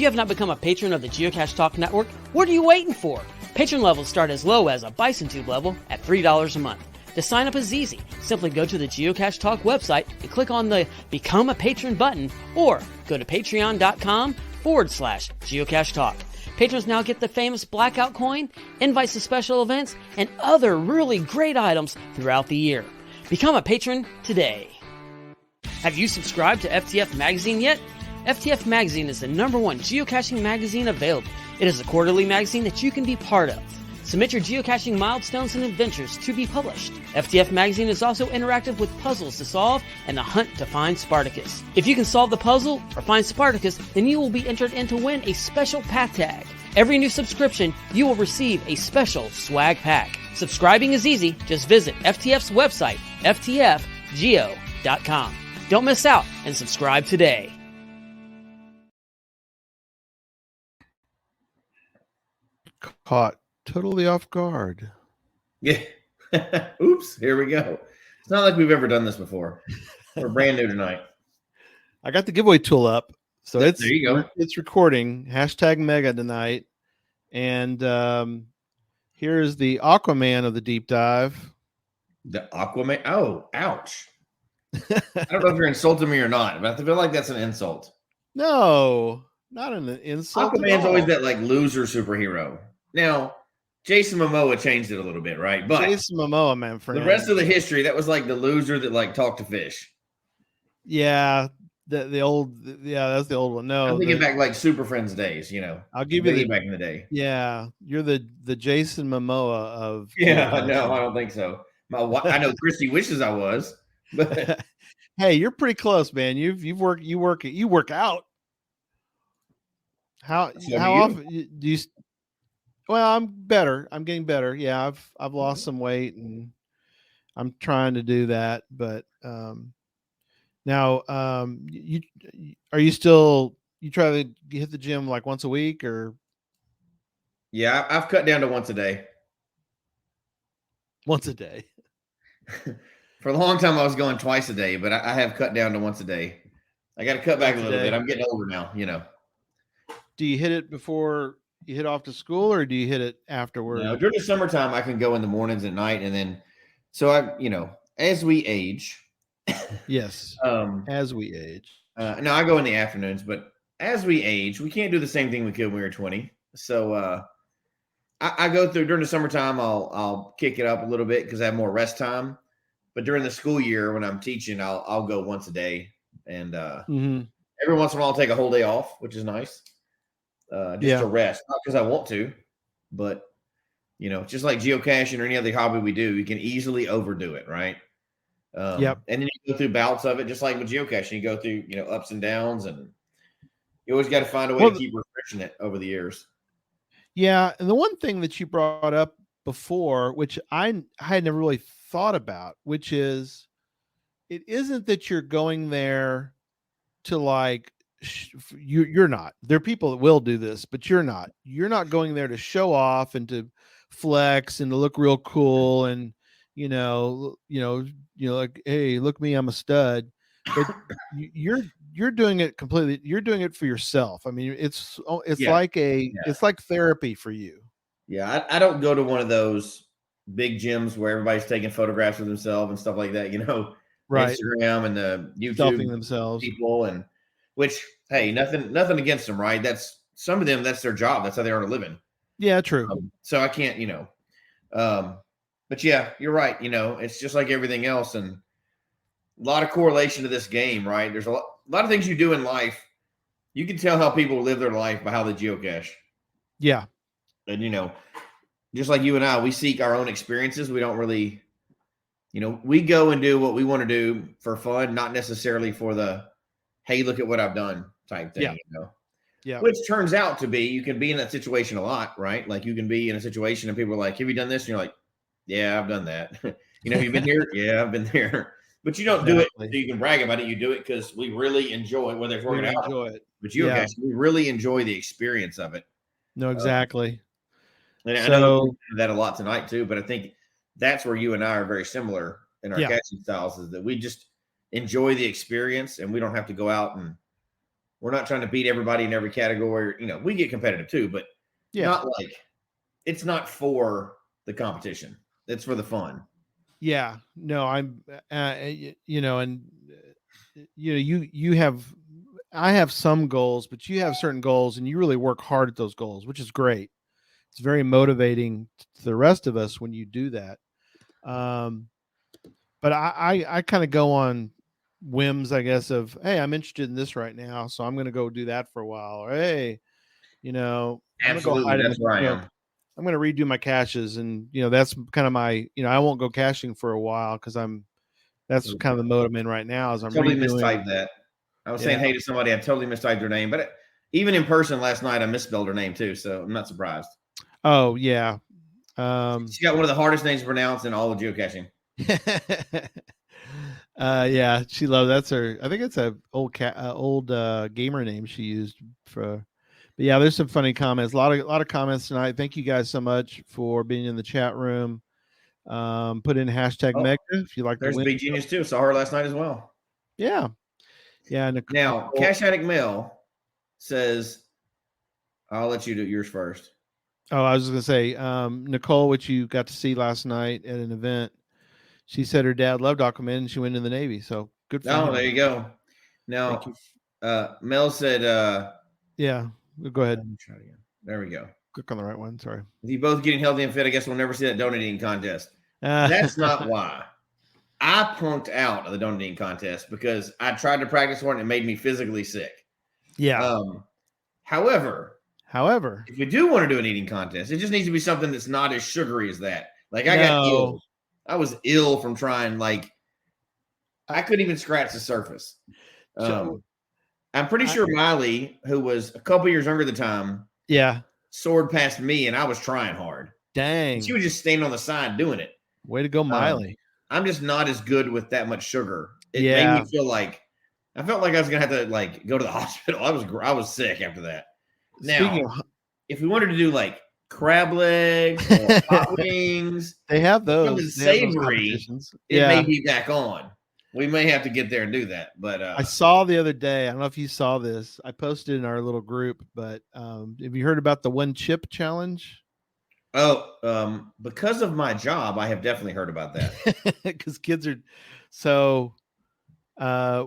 you have not become a patron of the Geocache Talk Network, what are you waiting for? Patron levels start as low as a Bison Tube level at $3 a month. To sign up is easy. Simply go to the Geocache Talk website and click on the Become a Patron button, or go to patreon.com/Geocache Talk. Patrons now get the famous Blackout coin, invites to special events, and other really great items throughout the year. Become a patron today. Have you subscribed to FTF Magazine yet? FTF Magazine is the #1 geocaching magazine available. It is a quarterly magazine that you can be part of. Submit your geocaching milestones and adventures to be published. FTF Magazine is also interactive with puzzles to solve and the hunt to find Spartacus. If you can solve the puzzle or find Spartacus, then you will be entered in to win a special pack tag. Every new subscription, you will receive a special swag pack. Subscribing is easy. Just visit FTF's website, ftfgeo.com. Don't miss out and subscribe today. Caught totally off guard. Yeah. Oops. Here we go. It's not like we've ever done this before. We're brand new tonight. I got the giveaway tool up. So there you go. It's recording. #mega tonight. And here's the Aquaman of the deep dive. The Aquaman? Oh, ouch. I don't know if you're insulting me or not, but I feel like that's an insult. No, not an insult. Aquaman's always that like loser superhero. Now, Jason Momoa changed it a little bit, right? But Jason Momoa, man, friend. The rest of the history, that was like the loser that like talked to fish. Yeah, that's the old one. No, I'm thinking back like Super Friends days, you know. I'll give you back in the day. Yeah, you're the Jason Momoa of. Yeah, no, I don't think so. I know Christy wishes I was, but hey, you're pretty close, man. You work out. How often do you? Well, I'm better. I'm getting better. Yeah, I've lost some weight and I'm trying to do that. But now, you try to hit the gym like once a week or? Yeah, I've cut down to once a day. Once a day. For a long time, I was going twice a day, but I have cut down to once a day. I got to cut back a little bit. I'm getting older now, you know. Do you hit it before you head off to school, or do you hit it afterwards? No, during the summertime, I can go in the mornings at night, and then as we age. Yes. As we age. No, I go in the afternoons, but as we age, we can't do the same thing we could when we were 20. So I go through during the summertime. I'll kick it up a little bit because I have more rest time. But during the school year, when I'm teaching, I'll go once a day, and every once in a while I'll take a whole day off, which is nice. To rest, not because I want to, but just like geocaching or any other hobby we do, you can easily overdo it, right? And then you go through bouts of it, just like with geocaching. You go through ups and downs, and you always got to find a way to keep refreshing it over the years. Yeah, and the one thing that you brought up before, which I had never really thought about, which is it isn't that you're going there to like you're not. There are people that will do this, but you're not going there to show off and to flex and to look real cool and like, hey, look me, I'm a stud. But you're doing it completely. You're doing it for yourself. I mean, it's like it's like therapy for you. Yeah, I don't go to one of those big gyms where everybody's taking photographs of themselves and stuff like that. Right? Instagram and the YouTube Selfing themselves, people, and which, hey, nothing against them, right? That's some of them. That's their job. That's how they earn a living. Yeah, true. So I can't, but yeah, you're right. It's just like everything else, and a lot of correlation to this game, right? There's a lot of things you do in life. You can tell how people live their life by how they geocache. Yeah. And, just like you and I, we seek our own experiences. We don't really, we go and do what we want to do for fun, not necessarily for the, hey, look at what I've done type thing, Yeah. Which turns out to be, you can be in that situation a lot, right? Like you can be in a situation and people are like, have you done this? And you're like, yeah, I've done that. Have you been here? Yeah, I've been there. But you don't do it so you can brag about it. You do it because we really enjoy it, whether it's working out. But we really enjoy the experience of it. No, exactly. And I know we do that a lot tonight too, but I think that's where you and I are very similar in our caching styles, is that we just enjoy the experience and we don't have to go out and We're not trying to beat everybody in every category. We get competitive too, but not like it's not for the competition. It's for the fun. Yeah, no, I'm, and you have, I have some goals, but you have certain goals and you really work hard at those goals, which is great. It's very motivating to the rest of us when you do that. But I kind of go on whims, I guess, of, hey, I'm interested in this right now, so I'm going to go do that for a while. Or, hey, I'm going to go Absolutely, hide in that's where I am. I'm going to redo my caches, and that's kind of my, I won't go caching for a while because that's kind of the mode I'm in right now. Is I'm totally redoing. mistyped that. I was saying hey to somebody, I totally mistyped their name, but even in person last night, I misspelled her name too, so I'm not surprised. Oh yeah, she's got one of the hardest names to pronounce in all of geocaching. Yeah, she loves, that's her. I think it's a old gamer name she used for. But yeah, there's some funny comments. A lot of comments tonight. Thank you guys so much for being in the chat room. Put in hashtag Mega if you like to There's win. Big Genius too. Saw her last night as well. Yeah. Now, Cache Addict Mel says, I'll let you do yours first. Oh, I was going to say, Nicole, which you got to see last night at an event, she said her dad loved Aquaman and she went in the Navy. So good for him. There you go. Now, Mel said, yeah, go ahead. Let me try again. There we go. Click on the right one. Sorry. If you both getting healthy and fit, I guess we'll never see that donut eating contest. That's not why. I punked out of the donut eating contest because I tried to practice for it and it made me physically sick. Yeah. However, if we do want to do an eating contest, it just needs to be something that's not as sugary as that. Like I got ill. I was ill from trying. Like I couldn't even scratch the surface. I'm pretty sure Miley, who was a couple years younger at the time, soared past me, and I was trying hard. Dang. And she was just standing on the side doing it. Way to go, Miley. I'm just not as good with that much sugar. It made me feel like I felt like I was gonna have to like go to the hospital. I was sick after that. Now, if we wanted to do like crab legs or hot wings, they have those. Savory. It may be back on. We may have to get there and do that. But I saw the other day, I don't know if you saw this. I posted in our little group, but have you heard about the 1 chip challenge? Oh, because of my job, I have definitely heard about that. Because kids are so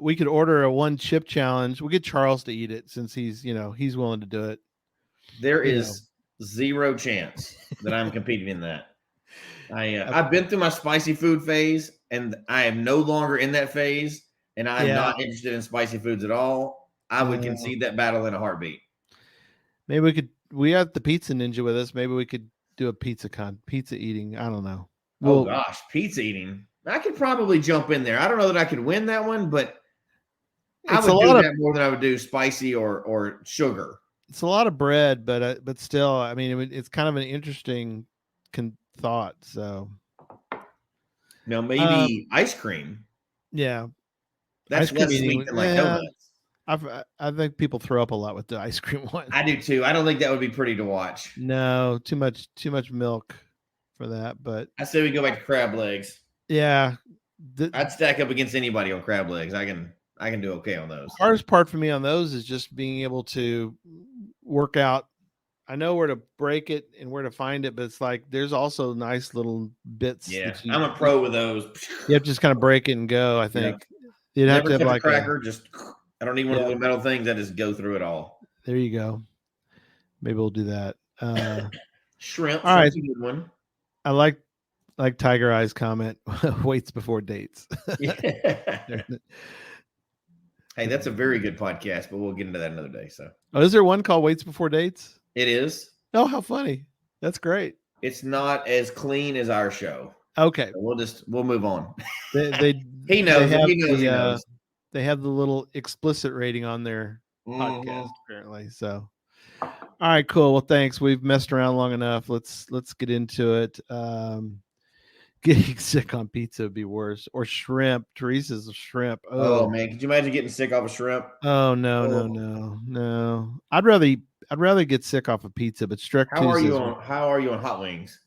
we could order a 1 chip challenge. We'll get Charles to eat it since he's he's willing to do it. There is zero chance that I'm competing in that. I've been through my spicy food phase, and I am no longer in that phase, and I'm not interested in spicy foods at all. I would concede that battle in a heartbeat. Maybe we have the Pizza Ninja with us. Maybe we could do a pizza eating. I don't know. Oh gosh, pizza eating. I could probably jump in there. I don't know that I could win that one, but I would do that more than I would do spicy or sugar. It's a lot of bread, but still, I mean, it's kind of an interesting thought. So now maybe ice cream. Yeah, that's less sweet than like donuts. I think people throw up a lot with the ice cream one. I do too. I don't think that would be pretty to watch. No, too much milk for that. But I say we go back to crab legs. Yeah, I'd stack up against anybody on crab legs. I can do okay on those. The hardest part for me on those is just being able to work out. I know where to break it and where to find it, but it's like there's also nice little bits. Yeah, I'm a pro with those. You have to just kind of break it and go. I think you'd have to have like a cracker. I don't need one of the little metal things. I just go through it all. There you go. Maybe we'll do that. Shrimp. All right. A good one. I like Tiger Eye's comment. Waits before dates. Hey, that's a very good podcast, but we'we'll get into that another day. So, is there one called Waits Before Dates? It is. Oh, how funny! That's great. It's not as clean as our show. Okay, so we'll move on. He knows. They have the little explicit rating on their podcast apparently. So, all right, cool. Well, thanks. We've messed around long enough. Let's get into it. Getting sick on pizza would be worse, or shrimp. Teresa's a shrimp. Oh man, could you imagine getting sick off a shrimp? Oh no. I'd rather get sick off of pizza, but How are you on hot wings?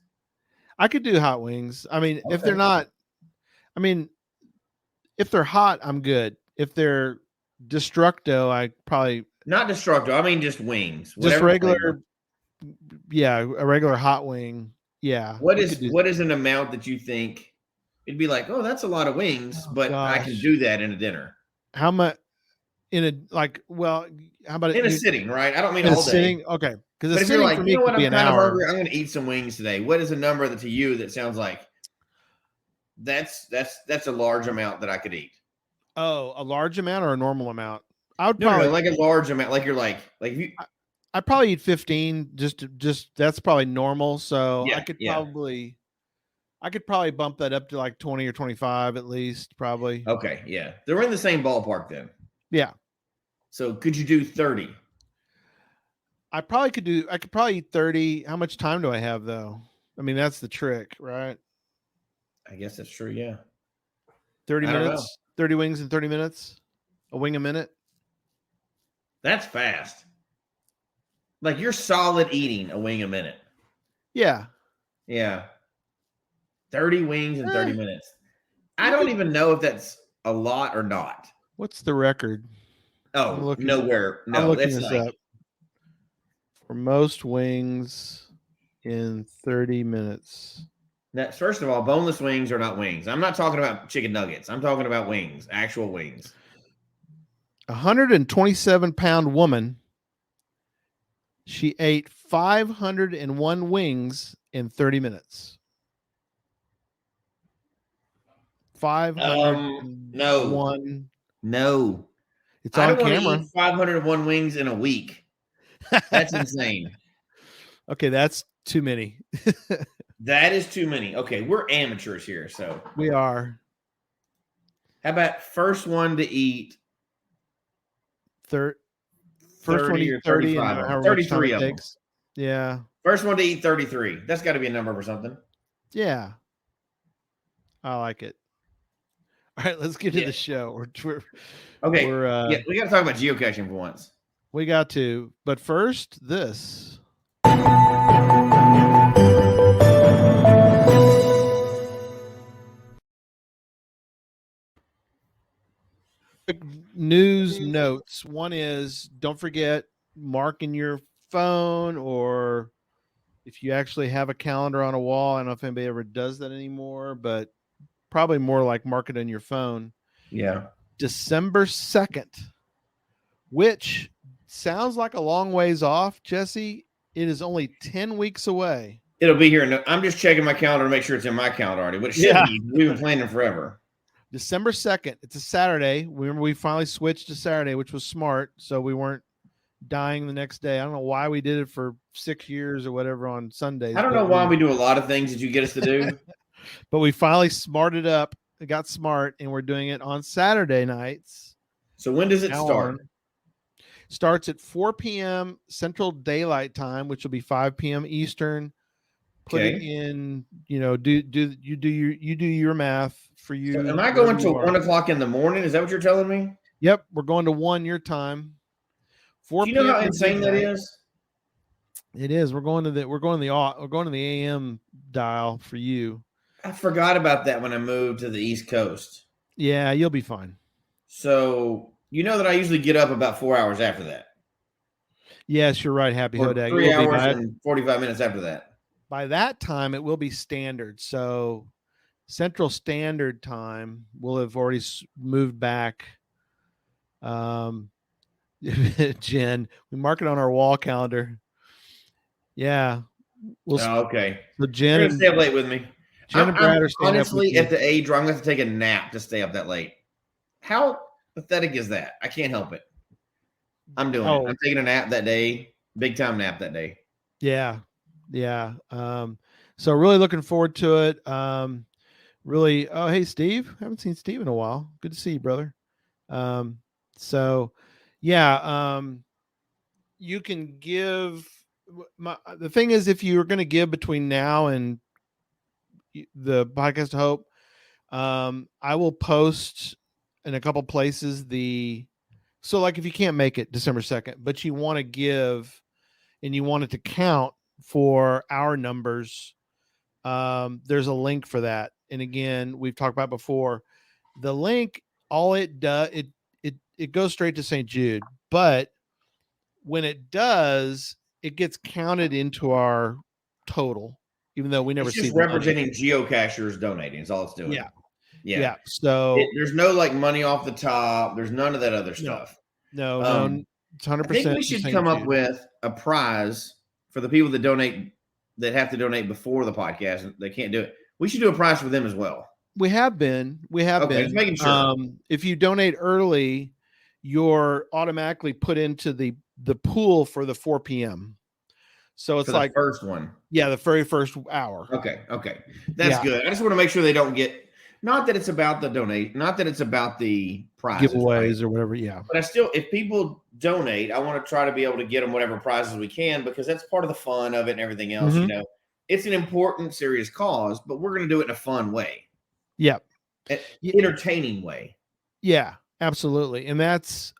I could do hot wings. I mean, if they're not, if they're hot, I'm good. If they're destructo, I probably Not destructo. I mean just wings. Just Whatever regular, flavor. yeah, a regular hot wing. Yeah. What we is could do- what is an amount that you think it'd be like, oh, that's a lot of wings, oh, but I can gosh. do that in a dinner. How much in a like? Well, how about In a sitting, right? I don't mean in a all day. sitting? Okay, because But a if you're sitting like, for you me know what, could be I'm an kind of hour. hungry. I'm going to eat some wings today. What is a number that to you that sounds like that's a large amount that I could eat? Oh, a large amount or a normal amount? I would No, probably, like a large amount. Like you're like if you, I'd probably eat 15. Just that's probably normal. So yeah, yeah. I could probably bump that up to like 20 or 25 at least, probably. Okay, yeah. They're in the same ballpark then. Yeah, So could you do 30? I could probably eat 30. How much time do I have though? I mean, that's the trick, right? I guess that's true. Yeah. 30 I don't know. minutes, 30 wings in 30 minutes, a wing a minute. That's fast. Like you're solid eating a wing a minute. Yeah. Yeah. 30 wings in 30 minutes. I you don't could- even know if that's a lot or not. What's the record? Oh, nowhere. I'm No, looking it's this like up. For most wings in 30 minutes. that's first of all, boneless wings are not wings. I'm not talking about chicken nuggets. I'm talking about wings, actual wings. 127-pound woman. She ate 501 wings in 30 minutes. 501. No. It's I on don't want to camera. eat 501 wings in a week. That's insane. Okay, that's too many. That is too many. Okay, we're amateurs here. So We are. how about first one to eat First 30 one eat or 30 and 35 of them? however much time 33 it of them. takes. Yeah. First one to eat 33. That's got to be a number for something. Yeah. I like it. All right, let's get to the show. Okay. We're We got to talk about geocaching for once. we got to, but first, this. Quick news notes. One is don't forget, mark in your phone, or if you actually have a calendar on a wall. I don't know if anybody ever does that anymore, but probably more like mark it on your phone. Yeah. December 2nd, which sounds like a long ways off, Jesse. It is only 10 weeks away. It'll be here. I'm just checking my calendar to make sure it's in my calendar already, but it should be. We've been planning forever. December 2nd. It's a Saturday. Remember, we finally switched to Saturday, which was smart. So we weren't dying the next day. I don't know why we did it for 6 years or whatever on Sundays. I don't know why we do a lot of things that you get us to do. But we finally smarted up. It got smart, and we're doing it on Saturday nights. So when does it start? Starts at 4 p.m. Central Daylight Time, which will be 5 p.m. Eastern. Put it in, do your math for you. So am I going till 1 o'clock in the morning? Is that what you're telling me? Yep, we're going to 1 your time. 4 Do you know p.m. how insane that is? It is. We're going to the AM dial for you. I forgot about that when I moved to the East Coast. Yeah, you'll be fine. So you know that I usually get up about 4 hours after that. Yes, you're right. Happy Hodag. 3 hours and 45 minutes after that. By that time, it will be standard. So Central Standard Time will have already moved back. Jen, we mark it on our wall calendar. Yeah. Okay. So Jen, you're gonna stay up late with me. Jen and Brad are staying honestly up with at the age where I'm going to take a nap to stay up that late. How pathetic is that? I can't help it. I'm doing it. I'm taking a nap that day. Big time nap that day. Yeah. Yeah. So really looking forward to it. Really. Oh, hey, Steve. Haven't seen Steve in a while. Good to see you, brother. So yeah. You can give the thing is, if you're going to give between now and the podcast of Hope, I will post in a couple places so like if you can't make it December 2nd, but you want to give and you want it to count for our numbers, there's a link for that. And again, we've talked about before, the link, all it does, it goes straight to St. Jude, but when it does, it gets counted into our total, even though we never It's see just the representing geocachers donating. Is all it's doing. Yeah. Yeah. So There's no like money off the top. There's none of that other stuff. no, it's 100%. I think we should come up with a prize for the people that donate, that have to donate before the podcast and they can't do it. We should do a prize for them as well. We have been. Okay, just making sure. If you donate early, you're automatically put into the pool for the 4 p.m. So it's for like the first one. Yeah, the very first hour. Okay. That's good. I just want to make sure they don't get, not that it's about the donate, not that it's about the prizes, giveaways right? or whatever. Yeah. But I still, if people donate, I want to try to be able to get them whatever prizes we can, because that's part of the fun of it and everything else. Mhm. You know, it's an important, serious cause, but we're going to do it in a fun way. Yeah. Entertaining way. Yeah, absolutely. And that's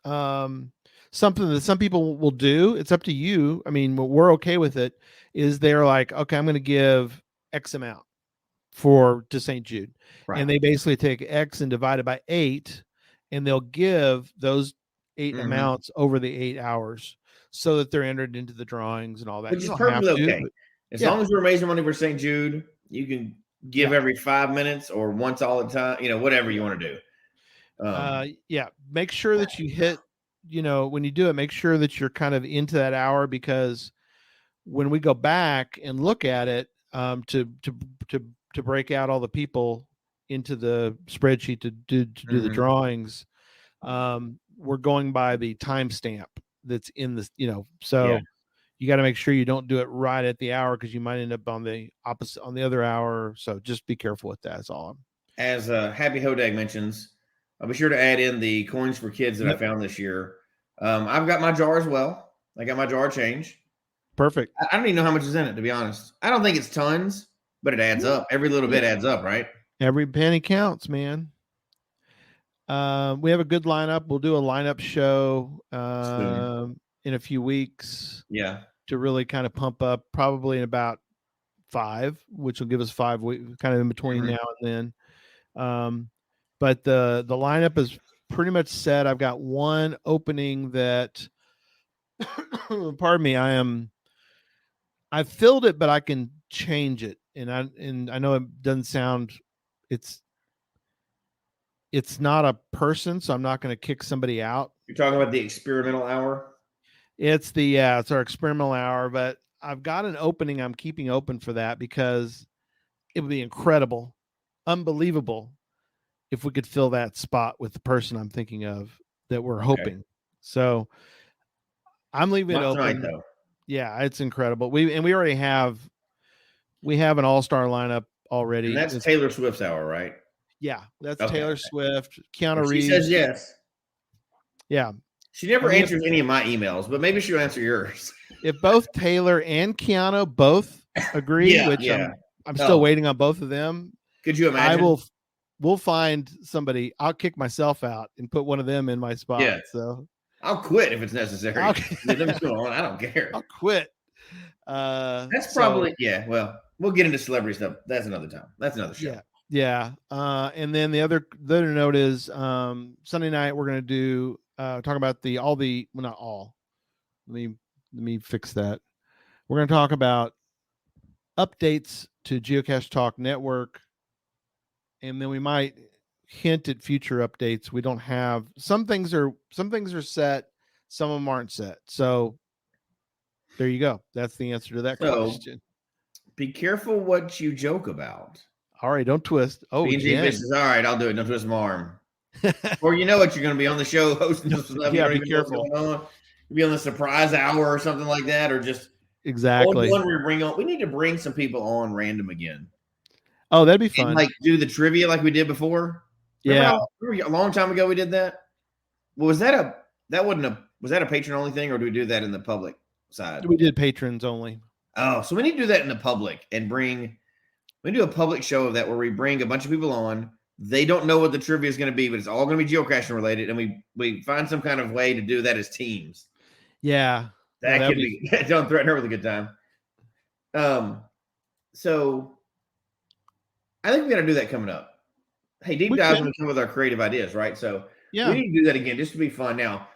something that some people will do. It's up to you. I mean, we're okay with it. Is they're like, okay, I'm going to give X amount to St. Jude. Right. And they basically take X and divide it by 8, and they'll give those 8 amounts over the 8 hours so that they're entered into the drawings and all that. Which is perfectly okay. As long as we're raising money for St. Jude, you can give every 5 minutes or once all the time, you know, whatever you want to do. Make sure that you hit, when you do it, make sure that you're kind of into that hour, because when we go back and look at it, to break out all the people into the spreadsheet to do the drawings, we're going by the timestamp that's in the, so you got to make sure you don't do it right at the hour, because you might end up on the opposite, on the other hour. So just be careful with that. That's all. As Happy Hodag mentions, I'll be sure to add in the coins for kids that I found this year. I've got my jar as well. I got my jar change. Perfect. I don't even know how much is in it, to be honest. I don't think it's tons, but it adds up. Every little bit adds up, right? Every penny counts, man. We have a good lineup. We'll do a lineup show in a few weeks. Yeah. To really kind of pump up, probably in about 5, which will give us 5 weeks, kind of in between now and then. But the lineup is pretty much set. I've got one opening that, pardon me, I filled it, but I can change it. And I know it doesn't sound, it's not a person, so I'm not going to kick somebody out. You're talking about the experimental hour? It's our experimental hour, but I've got an opening I'm keeping open for that, because it would be incredible, unbelievable if we could fill that spot with the person I'm thinking of that we're hoping. So I'm leaving it open. Tonight, though. Yeah, it's incredible. We already have an all-star lineup already. And that's Taylor Swift's hour, right? Yeah, that's Taylor Swift, Keanu Reeves. She says yes. Yeah. She never answers any of my emails, but maybe she'll answer yours. If both Taylor and Keanu both agree, I'm still waiting on both of them. Could you imagine? We'll find somebody. I'll kick myself out and put one of them in my spot. Yeah. So I'll quit if it's necessary. Let them go on. I don't care. I'll quit. That's probably well, we'll get into celebrity stuff. That's another time. That's another show. Yeah. And then the other note is Sunday night we're gonna do talk about not all. Let me fix that. We're gonna talk about updates to Geocache Talk Network, and then we might hint at future updates. We don't have some things are set, some of them aren't set. So there you go. That's the answer to that question. Be careful what you joke about. All right, don't twist. Oh, B&G says, all right, I'll do it. Don't twist my arm. Or you know what, you're going to be on the show hosting some stuff. Yeah, be careful. You'll be on the surprise hour or something like that, or just exactly. We need to bring some people on random again. Oh, that'd be fun. And like do the trivia like we did before. Remember a long time ago we did that. Well, was that a patron only thing, or do we do that in the public side? We did patrons only. Oh, so we need to do that in the public and we do a public show of that where we bring a bunch of people on. They don't know what the trivia is going to be, but it's all going to be geocaching related, and we find some kind of way to do that as teams. Yeah, that could be. Don't threaten her with a good time. So I think we got to do that coming up. Hey, deep dive when we come with our creative ideas, right? So we need to do that again just to be fun. Now,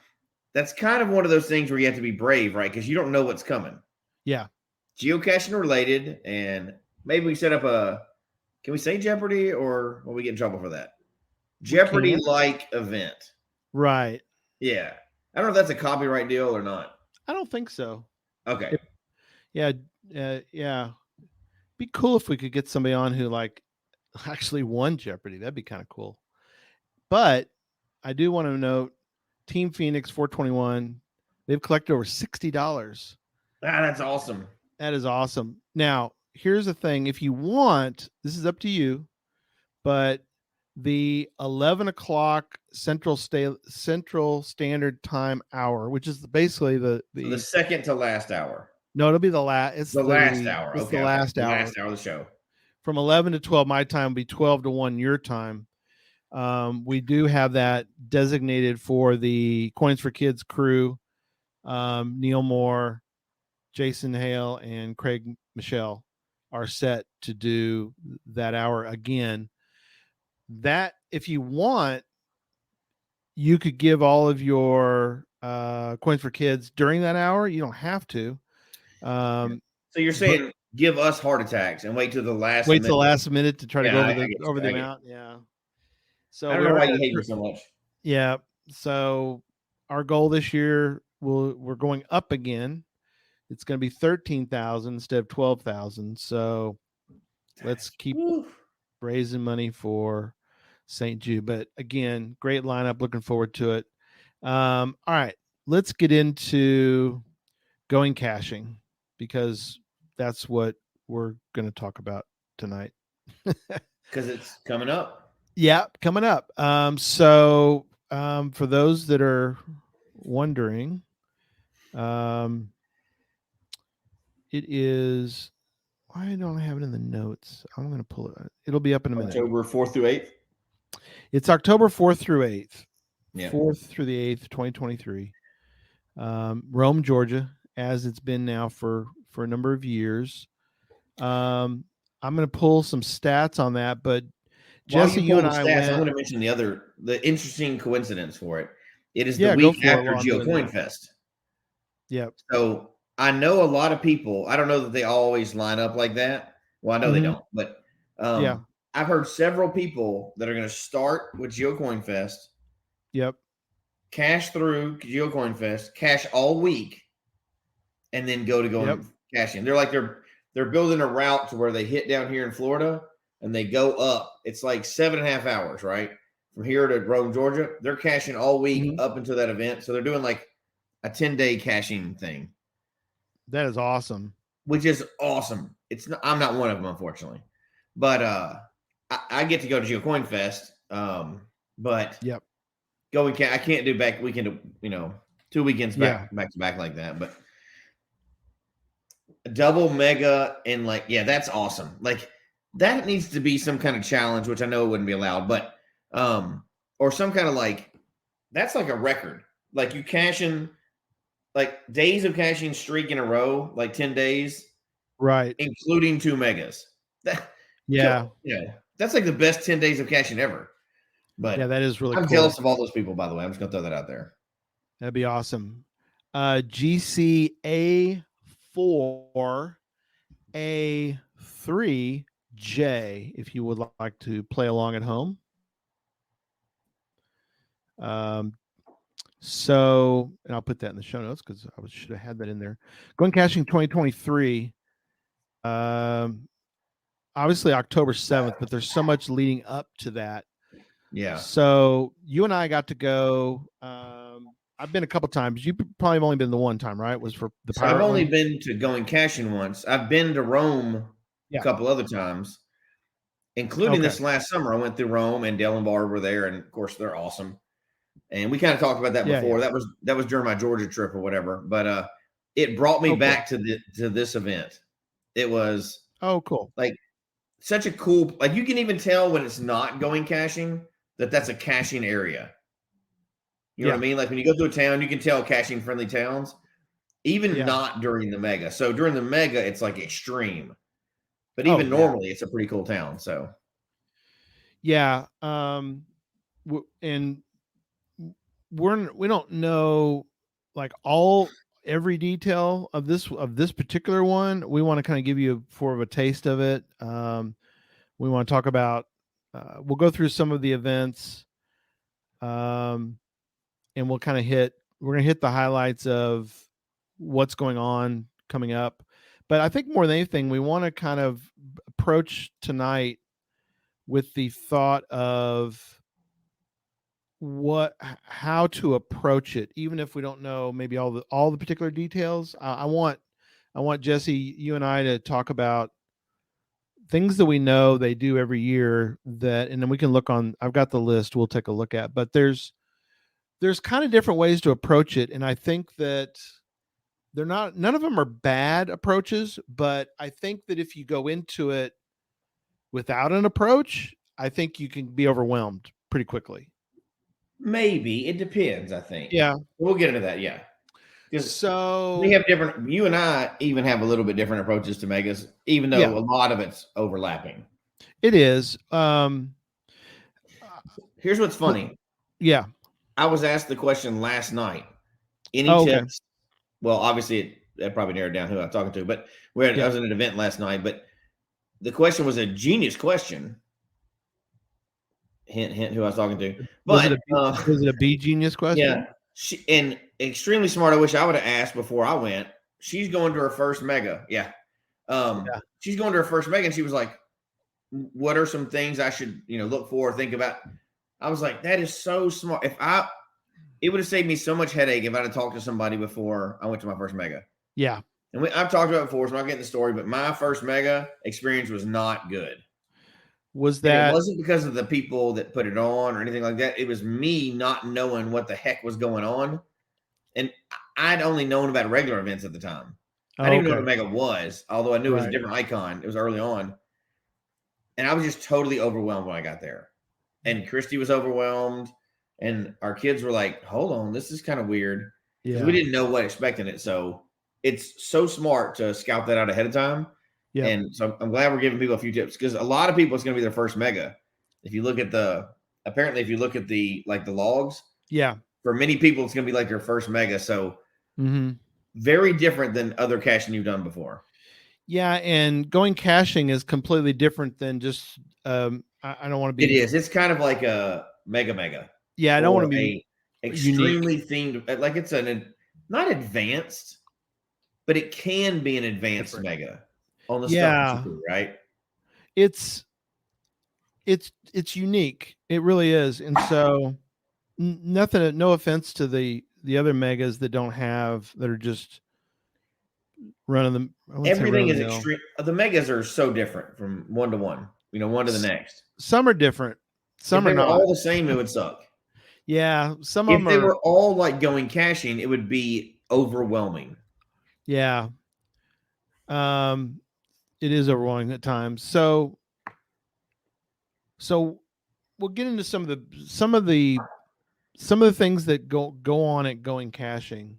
that's kind of one of those things where you have to be brave, right? Because you don't know what's coming. Yeah. Geocaching related, and maybe we set up a. Can we say Jeopardy, or will we get in trouble for that? Jeopardy like event. Right. Yeah. I don't know if that's a copyright deal or not. I don't think so. Okay. Yeah. Yeah. Be cool if we could get somebody on who like actually won Jeopardy. That'd be kind of cool. But I do want to note Team Phoenix 421, they've collected over $60. That's awesome. That is awesome. Now, here's the thing. If you want, this is up to you, but the 11 o'clock Central Standard Time hour, which is basically the second to last hour. No, it'll be the last. It's the last hour. It's okay, the last hour. Last hour of the show. From 11 to 12 my time will be 12 to 1 your time. We do have that designated for the Coins for Kids crew. Neil Moore, Jason Hale, and Craig Michelle are set to do that hour again. That, if you want, you could give all of your Coins for Kids during that hour. You don't have to. So you're saying give us heart attacks and wait till the last minute to try to go over the amount. Yeah. So I don't know why you hate me so much. Yeah. So our goal this year, we're going up again. It's going to be 13,000 instead of 12,000. So let's keep raising money for St. Jude. But again, great lineup. Looking forward to it. All right, let's get into going caching, because that's what we're going to talk about tonight. Because it's coming up. Yeah, coming up. So for those that are wondering, it is, why don't I have it in the notes? I'm going to pull it. It'll be up in a minute. October 4th through 8th? It's October 4th through 8th. Yeah. 4th through the 8th, 2023. Rome, Georgia, as it's been now for a number of years. I'm going to pull some stats on that, but Jesse, you and I went. I'm going to mention the interesting coincidence for it. It is the week after GeoCoin Fest. Yep. So I know a lot of people. I don't know that they always line up like that. Well, I know they don't, but I've heard several people that are going to start with GeoCoin Fest. Yep. Cash through GeoCoin Fest, cash all week, and then go cashing. They're like they're building a route to where they hit down here in Florida and they go up. It's like 7.5 hours, right? From here to Rome, Georgia. They're cashing all week up until that event. So they're doing like a 10-day caching thing. That is awesome. Which is awesome. I'm not one of them, unfortunately. But I get to go to GeoCoin Fest. But I can't do back weekend, 2 weekends back to back like that. But double mega and that's awesome. Like that needs to be some kind of challenge, which I know wouldn't be allowed, but or some kind of that's like a record. Like you cashing days of cashing streak in a row, 10 days, right? Including 2 megas. That's like the best 10 days of cashing ever. But yeah, that is really I'm cool. jealous of all those people, by the way. I'm just gonna throw that out there. That'd be awesome. GCA 4 A3J, if you would like to play along at home. So, and I'll put that in the show notes because I should have had that in there. Going caching 2023. Obviously October 7th, but there's so much leading up to that. Yeah. So you and I got to go. I've been a couple times. You probably have only been the one time, right? Was for the pirate I've only been to going caching once. I've been to Rome a couple other times, including this last summer. I went through Rome, and Dale and Barb were there, and of course they're awesome. And we kind of talked about that before. Yeah. That was during my Georgia trip or whatever. But it brought me back to this event. It was cool. Such a cool. You can even tell when it's not going caching that's a caching area. You know what I mean? Like when you go through a town, you can tell caching friendly towns, even not during the mega. So during the mega, it's extreme, but even normally it's a pretty cool town. So. Yeah. And we don't know like every detail of this particular one. We want to kind of give you more of a taste of it. We want to talk about. We'll go through some of the events, and we'll kind of We're gonna hit the highlights of what's going on coming up. But I think more than anything, we want to kind of approach tonight with the thought of how to approach it, even if we don't know maybe all the particular details. I want Jesse, you and I, to talk about things that we know they do every year, and then we can look on. I've got the list. We'll take a look at, but there's kind of different ways to approach it, and I think that none of them are bad approaches, but I think that if you go into it without an approach, I think you can be overwhelmed pretty quickly. Maybe it depends. I think. Yeah, we'll get into that. Yeah. So we have different. You and I even have a little bit different approaches to megas, even though a lot of it's overlapping. It is. Here's what's funny. Yeah, I was asked the question last night. Any tips? Okay. Well, obviously that probably narrowed down who I'm talking to, but I was at an event last night. But the question was a genius question. Hint, who I was talking to. But was it a B genius question? Yeah. And extremely smart. I wish I would have asked before I went. She's going to her first mega. Yeah. She's going to her first mega, and she was like, what are some things I should, look for, think about? I was like, that is so smart. It would have saved me so much headache if I'd have talked to somebody before I went to my first mega. Yeah. And I've talked about it before, so I'm not getting the story, but my first mega experience was not good. Was that? And it wasn't because of the people that put it on or anything like that. It was me not knowing what the heck was going on. And I'd only known about regular events at the time. I didn't even know what a mega was, although I knew it was a different icon. It was early on. And I was just totally overwhelmed when I got there. And Christy was overwhelmed. And our kids were like, hold on, this is kind of weird. Yeah. We didn't know what expecting it. So it's so smart to scout that out ahead of time. Yeah. And so I'm glad we're giving people a few tips, because a lot of people, it's going to be their first mega. If you look at the logs. Yeah. For many people, it's going to be like their first mega. So very different than other caching you've done before. Yeah. And going caching is completely different than just, I don't want to be. It is. It's kind of like a mega. Yeah. I don't want to be extremely themed. Like it's not advanced, but it can be an advanced mega on the stuff, right? It's unique. It really is. And so nothing, no offense to the other megas that are just running them. Everything is extreme. The megas are so different from one to one, one to the next. Some are different. Some are not. All the same, it would suck. Yeah. Some of them if they were all like going caching, it would be overwhelming. Yeah. It is overwhelming at times. So we'll get into some of the things that go on at going caching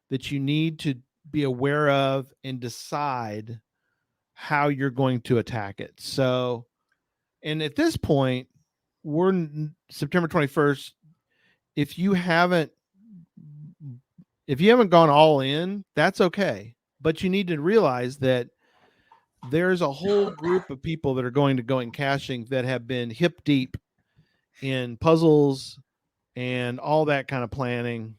that you need to be aware of and decide how you're going to attack it. So, and at this point, we're September 21st. If you haven't gone all in, that's okay. But you need to realize that there's a whole group of people that are going caching that have been hip deep in puzzles and all that kind of planning.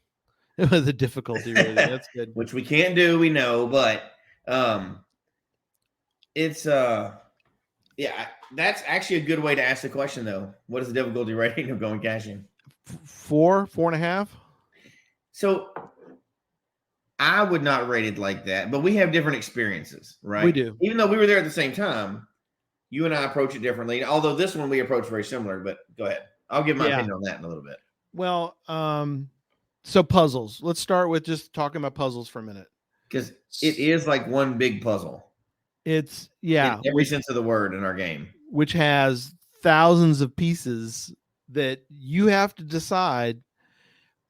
It was a difficulty, really. That's good. Which we can't do, we know, but it's that's actually a good way to ask the question, though. What is the difficulty rating of going caching? 4.5. So I would not rate it like that, but we have different experiences, right? We do. Even though we were there at the same time, you and I approach it differently. Although this one we approach very similar, but go ahead. I'll give my opinion on that in a little bit. Well, so puzzles. Let's start with just talking about puzzles for a minute. Because it is like one big puzzle. It's, in every sense of the word in our game. Which has thousands of pieces that you have to decide,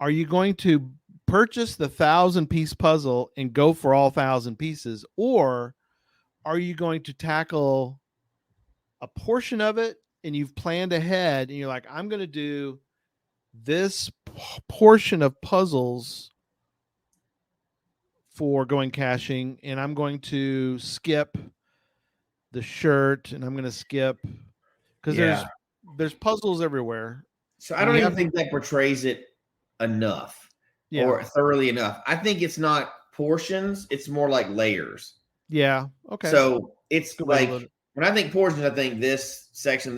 are you going to purchase the 1,000-piece puzzle and go for all 1,000 pieces, or are you going to tackle a portion of it and you've planned ahead and you're like, I'm going to do this portion of puzzles for going caching, and I'm going to skip the shirt, and I'm going to skip because Yeah. there's puzzles everywhere, So I and don't you even have think that portrays it enough yeah or thoroughly enough. I think it's not portions, it's more like layers. yeah okay So it's good way to load like it. when I think portions, I think this section, and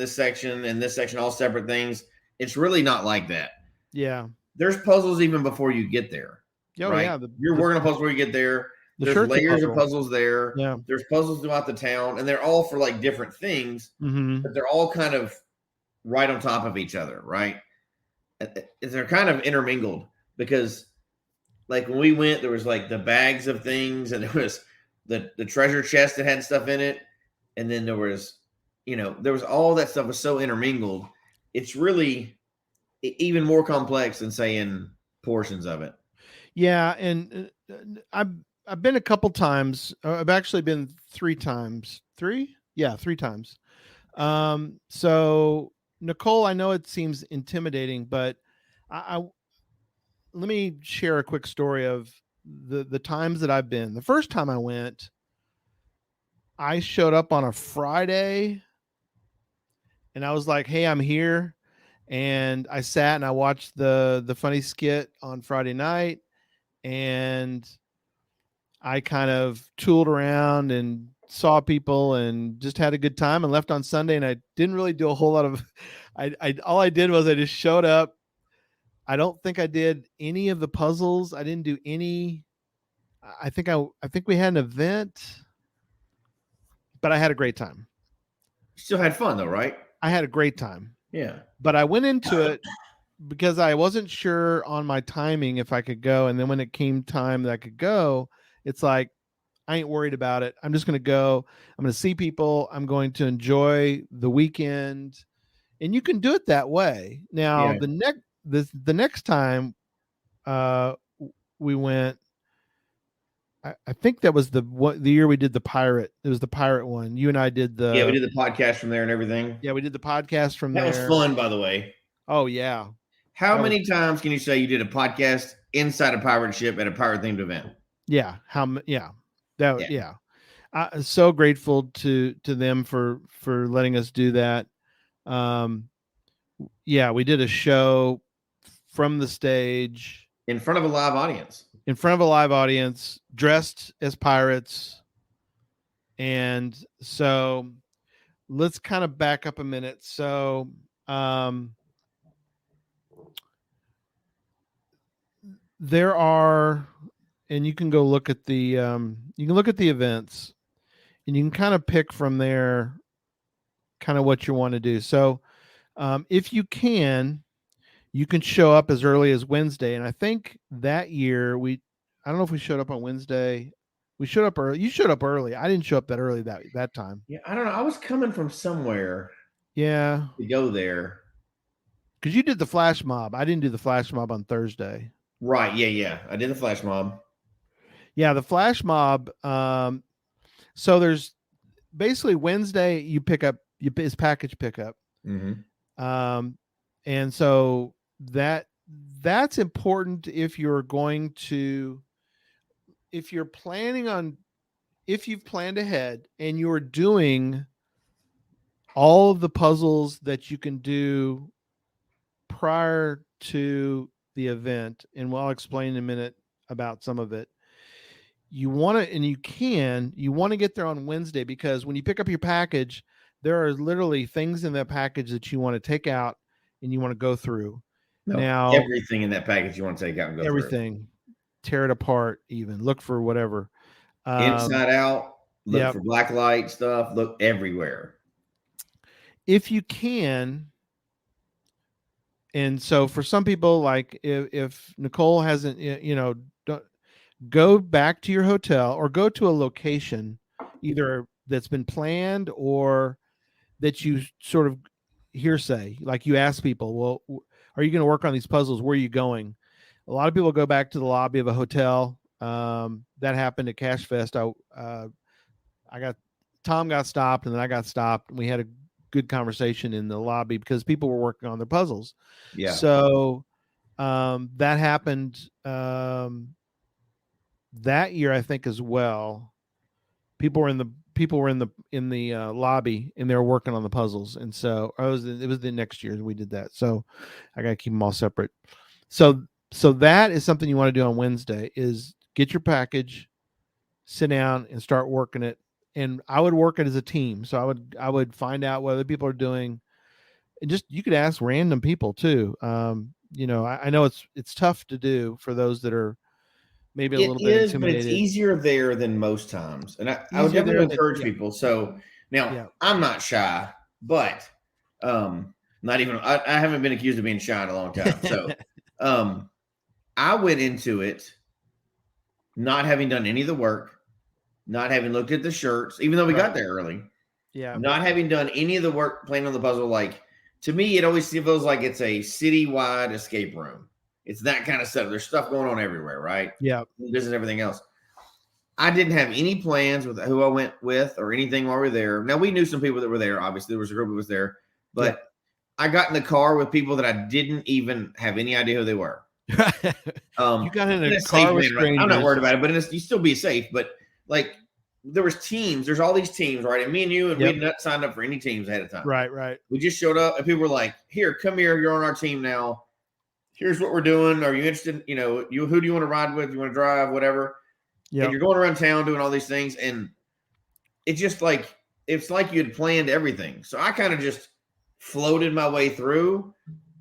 this section, all separate things. It's really not like that. Yeah. There's puzzles even before you get there, Oh right? yeah. You're working on puzzles before you get there. The There's shirt's a layers of puzzle. puzzles there. Yeah. There's puzzles throughout the town, and they're all for like different things, Mm-hmm. but they're all kind of right on top of each other, right? They're kind of intermingled because like when we went, there was like the bags of things, and there was the treasure chest that had stuff in it, and then there was, there was all that stuff was so intermingled. It's really even more complex than saying portions of it. Yeah, and I've been a couple times. I've actually been 3 times. 3? Yeah, 3 times. So Nicole, I know it seems intimidating, but I let me share a quick story of the times that I've been. The first time I went, I showed up on a Friday, and I was like, "Hey, I'm here." And I sat and I watched the funny skit on Friday night, and I kind of tooled around and saw people and just had a good time and left on Sunday. And I didn't really do a whole lot of I all I did was I just showed up. I don't think I did any of the puzzles. I didn't do any. I think we had an event, but I had a great time. Still had fun though, right? I had a great time. Yeah. But I went into it because I wasn't sure on my timing if I could go. And then when it came time that I could go, it's like, I ain't worried about it. I'm just going to go. I'm going to see people. I'm going to enjoy the weekend. And you can do it that way. Now, Yeah. the next time we went, I think that was the year we did the pirate. It was the pirate one. You and I did Yeah, we did the podcast from there and everything. Yeah, we did the podcast from That there. was fun, by the way. Oh yeah. How many times can you say you did a podcast inside a pirate ship at a pirate themed event? Yeah. Yeah. I'm so grateful to them for letting us do that. Yeah, we did a show from the stage in front of a live audience. Dressed as pirates. And so let's kind of back up a minute. So there are, and you can go look at the events, and you can kind of pick from there kind of what you want to do. So if you can show up as early as Wednesday. And I think that year I don't know if we showed up on Wednesday. We showed up early. You showed up early. I didn't show up that early that time. Yeah, I don't know. I was coming from somewhere. Yeah. To go there. Because you did the flash mob. I didn't do the flash mob on Thursday. Right. Yeah. I did the flash mob. Yeah, the flash mob. So there's basically Wednesday you pick up is package pickup. Mm-hmm. And so that's important if you're planned ahead and you're doing all of the puzzles that you can do prior to the event. And I'll explain in a minute about some of it. You want to get there on Wednesday, because when you pick up your package, there are literally things in that package that you want to take out and you want to go through. Now, everything in that package you want to take out and go through. Tear it apart, even look for whatever. Inside out, look for black light stuff, look everywhere. If you can. And so for some people, like if Nicole hasn't, don't go back to your hotel or go to a location either that's been planned or that you sort of hearsay, like you ask people, well, are you going to work on these puzzles? Where are you going? A lot of people go back to the lobby of a hotel. That happened at Cache Fest. Tom got stopped, and then I got stopped, and we had a good conversation in the lobby because people were working on their puzzles. Yeah. So that happened. that year, I think as well, people were in the lobby and they were working on the puzzles, and so it was the next year we did that. So I got to keep them all separate. So that is something you want to do on Wednesday: is get your package, sit down, and start working it. And I would work it as a team. So I would find out what other people are doing, and just you could ask random people too. I know it's tough to do for those that are maybe a It little bit is, but it's intimidated. easier there than most times. And I would Easier definitely there than encourage yeah, people. So now yeah. I'm not shy, but not even I haven't been accused of being shy in a long time. So um I went into it not having done any of the work, not having looked at the shirts, even though we got Right. there early, Yeah. not having done any of the work playing on the puzzle. Like to me, it always feels like it's a citywide escape room. It's that kind of stuff. There's stuff going on everywhere, right? Yeah. This is everything else. I didn't have any plans with who I went with or anything while we were there. Now we knew some people that were there. Obviously, there was a group that was there, Yeah. but I got in the car with people that I didn't even have any idea who they were. You got in a Safe car with man, right? I'm not strangers. worried about it, but you still be safe. But like, there was teams. There's all these teams, right? And me and you, and we Yep. had not signed up for any teams ahead of time. Right. We just showed up, and people were like, "Here, come here. You're on our team now. Here's what we're doing. Are you interested? Who do you want to ride with? You want to drive? Whatever." Yeah. And you're going around town doing all these things, and it's just like it's like you had planned everything. So I kind of just floated my way through,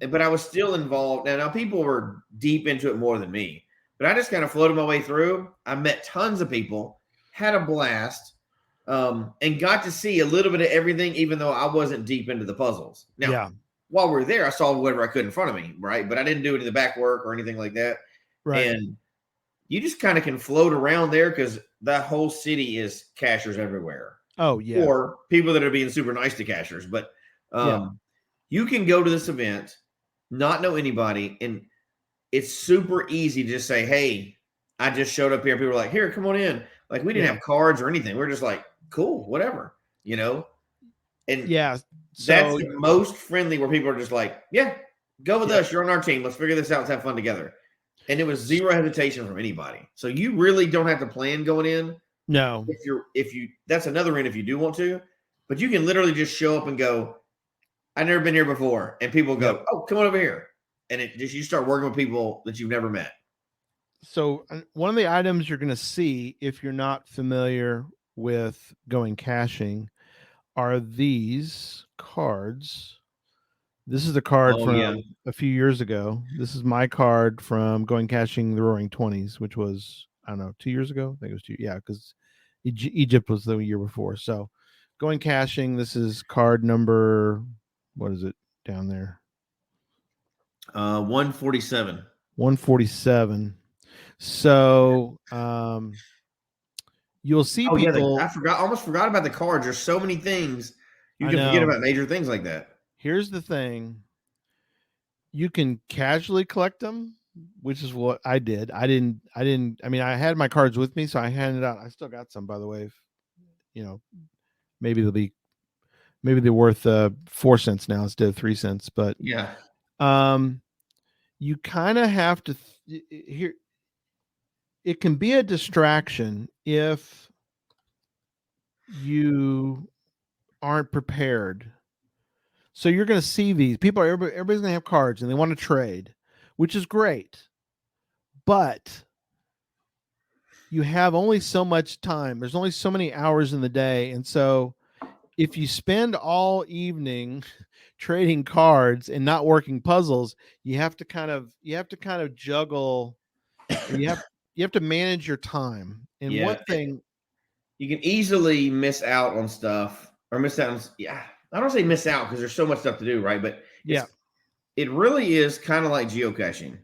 but I was still involved. Now people were deep into it more than me, but I just kind of floated my way through. I met tons of people, had a blast, and got to see a little bit of everything, even though I wasn't deep into the puzzles. Now, while we were there, I saw whatever I could in front of me, right? But I didn't do any of the back work or anything like that. Right. And you just kind of can float around there because that whole city is cachers everywhere. Oh yeah. Or people that are being super nice to cachers. But you can go to this event, not know anybody, and it's super easy to just say, "Hey, I just showed up here." People are like, "Here, come on in." Like we didn't have cards or anything. We're just like, "Cool, whatever," And yeah, that's the most friendly where people are just like, "Yeah, go with us. You're on our team. Let's figure this out. Let's have fun together." And it was zero hesitation from anybody. So you really don't have to plan going in. No. If you that's another reason if you do want to, but you can literally just show up and go, "I've never been here before," and people go, "Oh, come on over here," and you start working with people that you've never met. So one of the items you're going to see if you're not familiar with going caching are these cards. This is a card from a few years ago. This is my card from going caching the Roaring 20s, which was, I don't know, 2 years ago. I think it was 2. Yeah, because Egypt was the year before. So going caching, this is card number, what is it down there? 147. 147. So you'll see people. I almost forgot about the cards. There's so many things you can forget about major things like that. Here's the thing. You can casually collect them, which is what I did. I mean, I had my cards with me, so I handed out. I still got some, by the way. Maybe they're worth 4 cents now instead of 3 cents. But yeah, you kind of have to here. It can be a distraction if you aren't prepared. So you're going to see these people. Everybody's going to have cards and they want to trade, which is great. But you have only so much time. There's only so many hours in the day. And so if you spend all evening trading cards and not working puzzles, you have to kind of juggle. You have to manage your time. And one thing, you can easily miss out on stuff or miss out on, I don't say miss out because there's so much stuff to do, right? But it really is kind of like geocaching.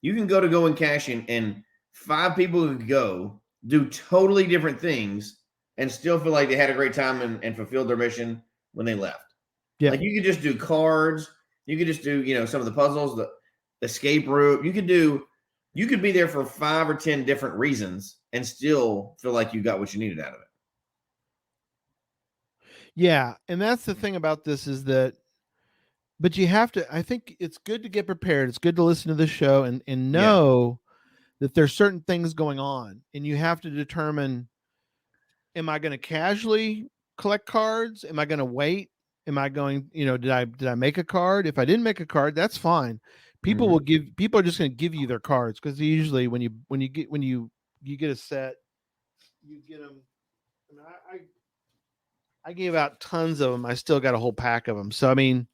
You can go and caching, and 5 people who go do totally different things and still feel like they had a great time and fulfilled their mission when they left. Yeah. Like you could just do cards. You could just do, some of the puzzles, the escape route. You could be there for 5 or 10 different reasons and still feel like you got what you needed out of it. Yeah. And that's the thing about this is that, but you have to, I think it's good to get prepared. It's good to listen to the show and know that there's certain things going on, and you have to determine: am I going to casually collect cards? Am I going to wait? Am I going? Did I make a card? If I didn't make a card, that's fine. People are just going to give you their cards, because usually when you get a set, you get them. I mean, I gave out tons of them. I still got a whole pack of them. So I mean,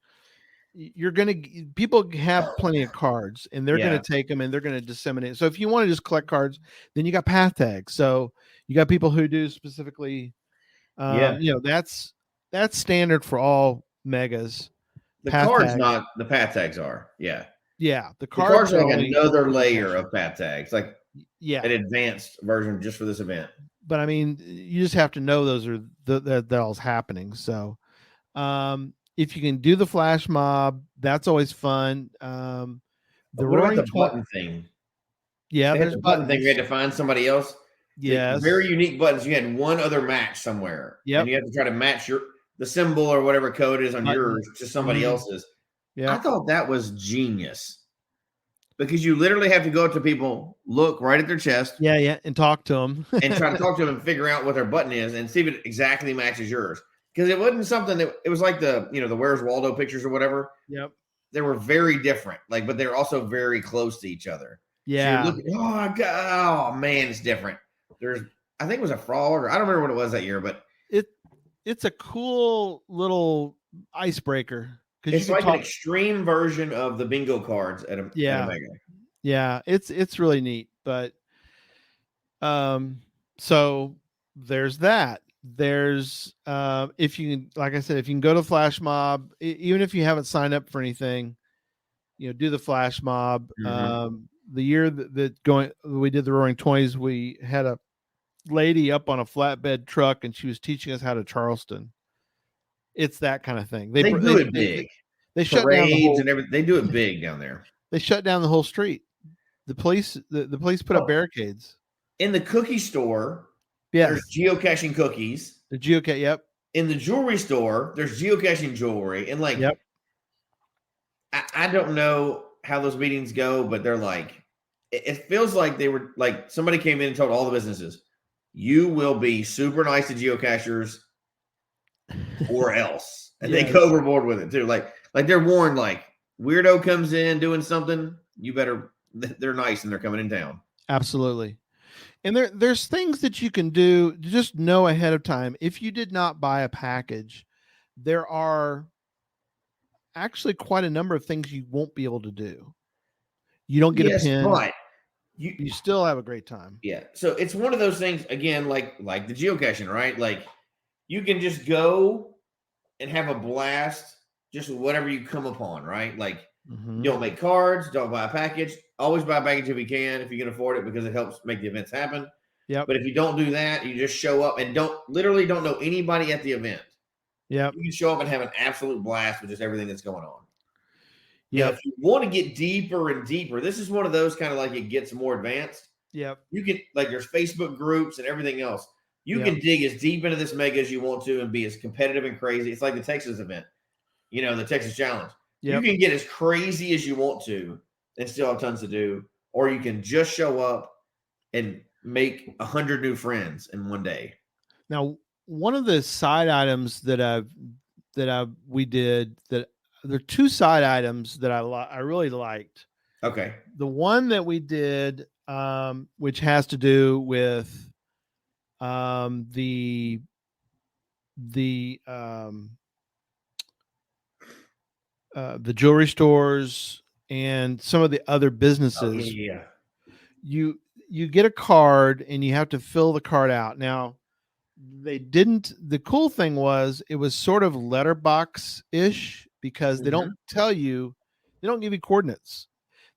people have plenty of cards, and they're going to take them and they're going to disseminate. So if you want to just collect cards, then you got path tags. So you got people who do specifically, that's standard for all megas. The path cards, tags. not the path tags are. Yeah. Yeah. The The cards are like only another for layer geocaching. of path tags, like Yeah. an advanced version just for this event. But I mean, you just have to know those are that all's happening. So, if you can do the flash mob, that's always fun. The what about roaring the button thing? Yeah, They had there's the button buttons. thing. We had to find somebody else. Yes. Very unique buttons. You had one other match somewhere. Yep. And you have to try to match the symbol or whatever code is on yours to somebody else's. Yeah. I thought that was genius. Because you literally have to go up to people, look right at their chest. Yeah, and talk to them. and try to talk to them and figure out what their button is and see if it exactly matches yours. Because it wasn't something that it was like the Where's Waldo pictures or whatever. Yep. They were very different, but they're also very close to each other. Yeah. So oh God, oh man, it's different. I think it was a frog, or I don't remember what it was that year, but it's a cool little icebreaker. It's like an extreme version of the bingo cards at a mega. Yeah, it's really neat. But so there's that. There's if you can, like I said, if you can go to Flash Mob, even if you haven't signed up for anything, do the Flash Mob. The year that we did the Roaring 20s, we had a lady up on a flatbed truck, and she was teaching us how to Charleston. It's that kind of thing. They do it big. They shut down the whole, and everything. They do it big down there. They shut down the whole street. The police put up barricades. In the cookie store, there's geocaching cookies. The geocache, yep. In the jewelry store, there's geocaching jewelry. And yep. I don't know how those meetings go, but they're like, it feels like they were like somebody came in and told all the businesses, you will be super nice to geocachers or else. And they go overboard with it too. Like they're warned, like weirdo comes in doing something, they're nice and they're coming in town. Absolutely. And there's things that you can do. Just know ahead of time. If you did not buy a package, there are actually quite a number of things you won't be able to do. You don't get a pin, but you still have a great time. Yeah. So it's one of those things, again, like the geocaching, right? Like you can just go and have a blast just with whatever you come upon, right? Like don't make cards, don't buy a package. Always buy a package if you can afford it, because it helps make the events happen. Yep. But if you don't do that, you just show up and don't know anybody at the event. Yep. You can show up and have an absolute blast with just everything that's going on. Yeah. If you want to get deeper and deeper, this is one of those kind of like it gets more advanced. Yep. You can, like, there's Facebook groups and everything else. You can dig as deep into this mega as you want to and be as competitive and crazy. It's like the Texas event, the Texas Challenge. Yep. You can get as crazy as you want to and still have tons to do, or you can just show up and make 100 new friends in one day. Now, one of the side items we did, that there are two side items that I really liked. Okay. The one that we did, which has to do with the jewelry stores and some of the other businesses. Yeah. You get a card and you have to fill the card out. Now, the cool thing was it was sort of letterbox-ish, because they don't tell you, they don't give you coordinates.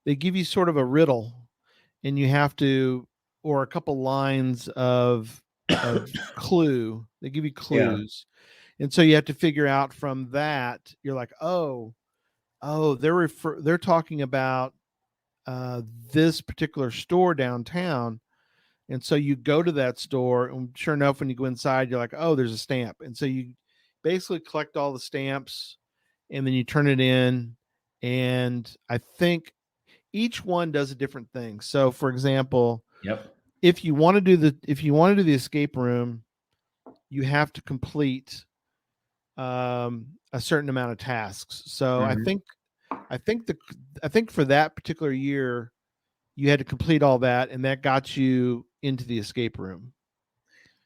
They give you sort of a riddle, and you have to, or a couple lines of clue. They give you clues. Yeah. And so you have to figure out from that, you're like, oh, they're talking about this particular store downtown. And so you go to that store, and sure enough, when you go inside, you're like, oh, there's a stamp. And so you basically collect all the stamps, and then you turn it in. And I think each one does a different thing. So, for example, Yep. if you want to do the escape room, you have to complete a certain amount of tasks. So Mhm. I think for that particular year, you had to complete all that, and that got you into the escape room.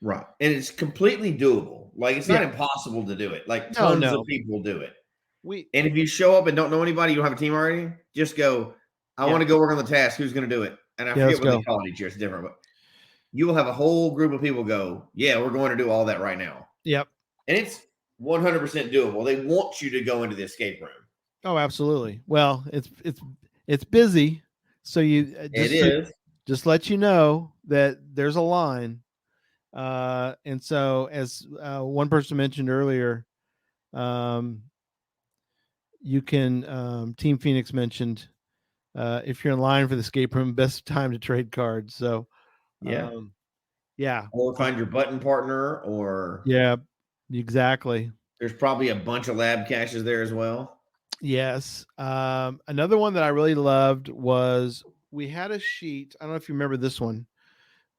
Right. And it's completely doable. Like it's not Yeah. impossible to do it. Like No, tons of no. people do it. We And if you show up and don't know anybody, you don't have a team already, just go, I Yeah. want to go work on the task. Who's going to do it? And I Yeah, let's forget what they go. call it each year. It's different, but you will have a whole group of people go, yeah, we're going to do all that right now. Yep. And it's 100% doable. They want you to go into the escape room. Oh, absolutely. Well, it's busy, so you It is. just let you know that there's a line. And so, as one person mentioned earlier, um, you can Team Phoenix mentioned if you're in line for the escape room, best time to trade cards. So, Yeah. um, yeah, Or find your button partner, or yeah, exactly. there's probably a bunch of lab caches there as well. Yes. Another one that I really loved was we had a sheet. I don't know if you remember this one,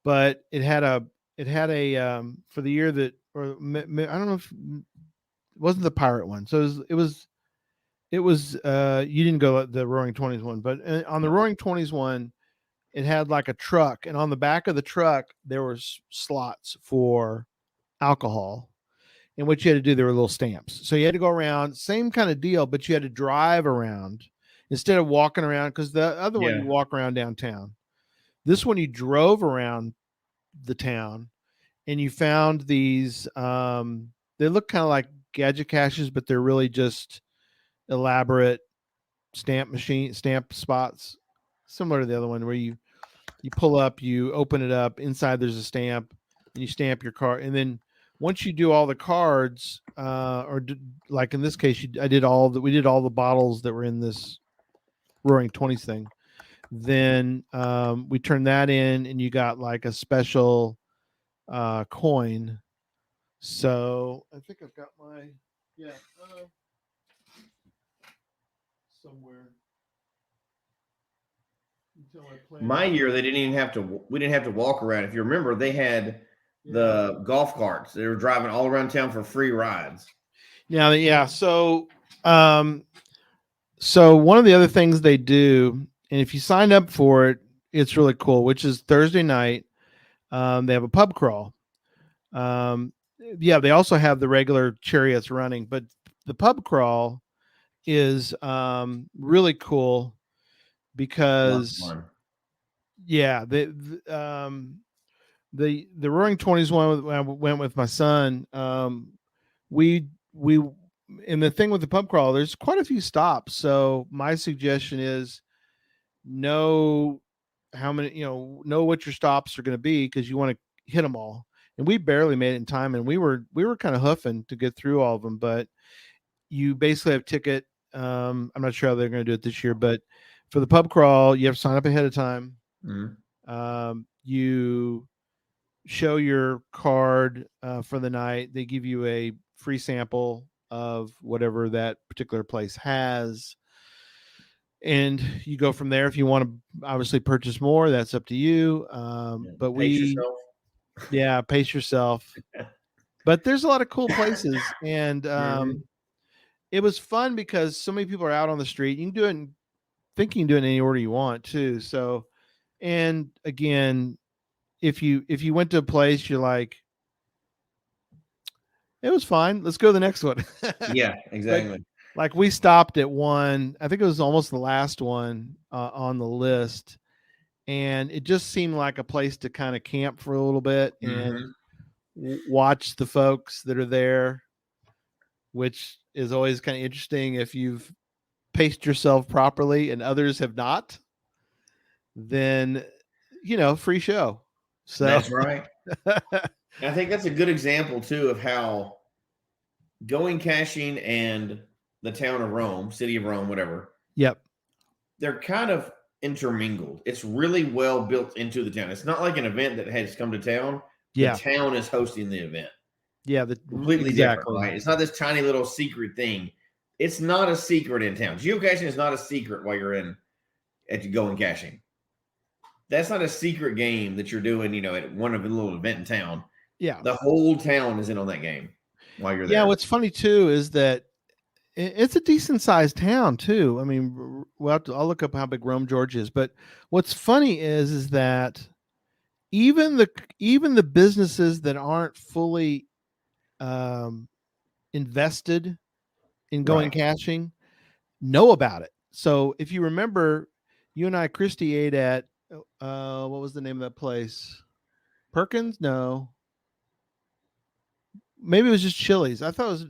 but it had a for the year that I don't know if it wasn't the pirate one. So it was you didn't go the Roaring Twenties one, but on the No. Roaring Twenties one, it had like a truck, and on the back of the truck there was slots for alcohol. And what you had to do, there were little stamps. So you had to go around, same kind of deal, but you had to drive around instead of walking around, because the other one Yeah. you walk around downtown. This one you drove around the town and you found these they look kind of like gadget caches, but they're really just elaborate stamp spots, similar to the other one where you pull up, you open it up, inside there's a stamp, and you stamp your card, and then once you do all the cards, like in this case, we did all the bottles that were in this Roaring Twenties thing. Then we turned that in, and you got like a special coin. So I think I've got my yeah somewhere until I plan. My year, they didn't even have to. We didn't have to walk around. If you remember, they had Yeah. the golf carts. They were driving all around town for free rides. Yeah. Um, so one of the other things they do, and if you sign up for it, it's really cool. Which is Thursday night. They have a pub crawl. Um, yeah, they also have the regular chariots running, but the pub crawl is really cool Lots of because fun. yeah, the Roaring Twenties one when I went with my son. We and the thing with the pub crawl, there's quite a few stops. So my suggestion is know how many, know what your stops are going to be, because you want to hit them all. And we barely made it in time, and we were kind of huffing to get through all of them. But you basically have ticket. I'm not sure how they're going to do it this year, but for the pub crawl, you have to sign up ahead of time. Mhm. You show your card for the night. They give you a free sample of whatever that particular place has, and you go from there. If you want to obviously purchase more, that's up to you. Yeah. But Pace yourself. yeah, pace yourself. But there's a lot of cool places, and Mhm. it was fun because so many people are out on the street. You can do it think you can do it in any order you want too. So, and again, if you went to a place you're like, it was fine, let's go to the next one. Yeah, like exactly. like we stopped at one, I think it was almost the last one on the list, and it just seemed like a place to kind of camp for a little bit and Mhm. watch the folks that are there, which is always kind of interesting. If you've paced yourself properly and others have not, then free show. So That's right. And I think that's a good example too of how going caching and the town of Rome, city of Rome, whatever, yep. they're kind of intermingled. It's really well built into the town. It's not like an event that has come to town. The Yeah. town is hosting the event. Yeah, Completely different, exactly. right? It's not this tiny little secret thing. It's not a secret in town. Geocaching is not a secret while you're in at going caching. That's not a secret game that you're doing, at one of the little event in town. Yeah. The whole town is in on that game while you're there. Yeah. What's funny too is that it's a decent sized town too. I mean, I'll look up how big Rome, Georgia is. But what's funny is that even the businesses that aren't fully invested in going caching know about it. So if you remember, you and I, Christy, ate at what was the name of that place? Perkins? No, maybe it was just Chili's. I thought it was.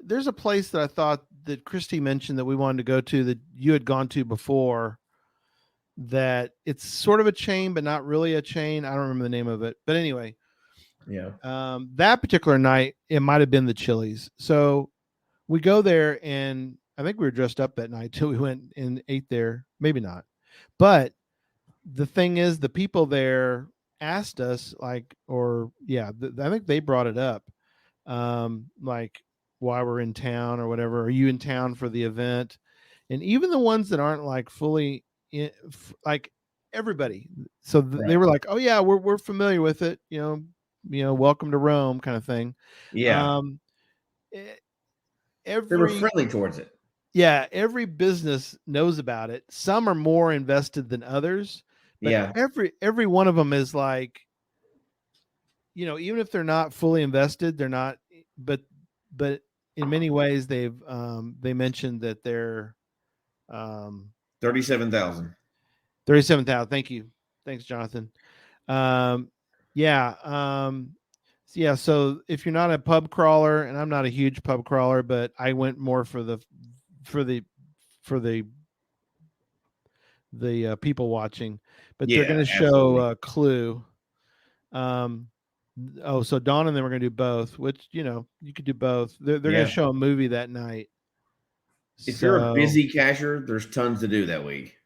There's a place that I thought that Christy mentioned that we wanted to go to that you had gone to before. That it's sort of a chain, but not really a chain. I don't remember the name of it, but anyway, that particular night it might have been the Chili's. So we go there, and I think we were dressed up that night till we went and ate there. Maybe not, but the thing is, the people there asked us, I think they brought it up, like why we're in town or whatever. Are you in town for the event? And even the ones that aren't like fully like everybody. So they were like, oh yeah, we're familiar with it. Welcome to Rome kind of thing. Yeah. They were friendly towards it. Yeah. Every business knows about it. Some are more invested than others. But every one of them is like, even if they're not fully invested, they're not, but in many ways they mentioned that they're 37,000. 37,000. Thank you. Thanks, Jonathan. So if you're not a pub crawler, and I'm not a huge pub crawler, but I went more for the people watching, but they're going to show Clue. So Dawn and them are going to do both, which, you could do both. They're going to show a movie that night. If you're a busy cacher, there's tons to do that week.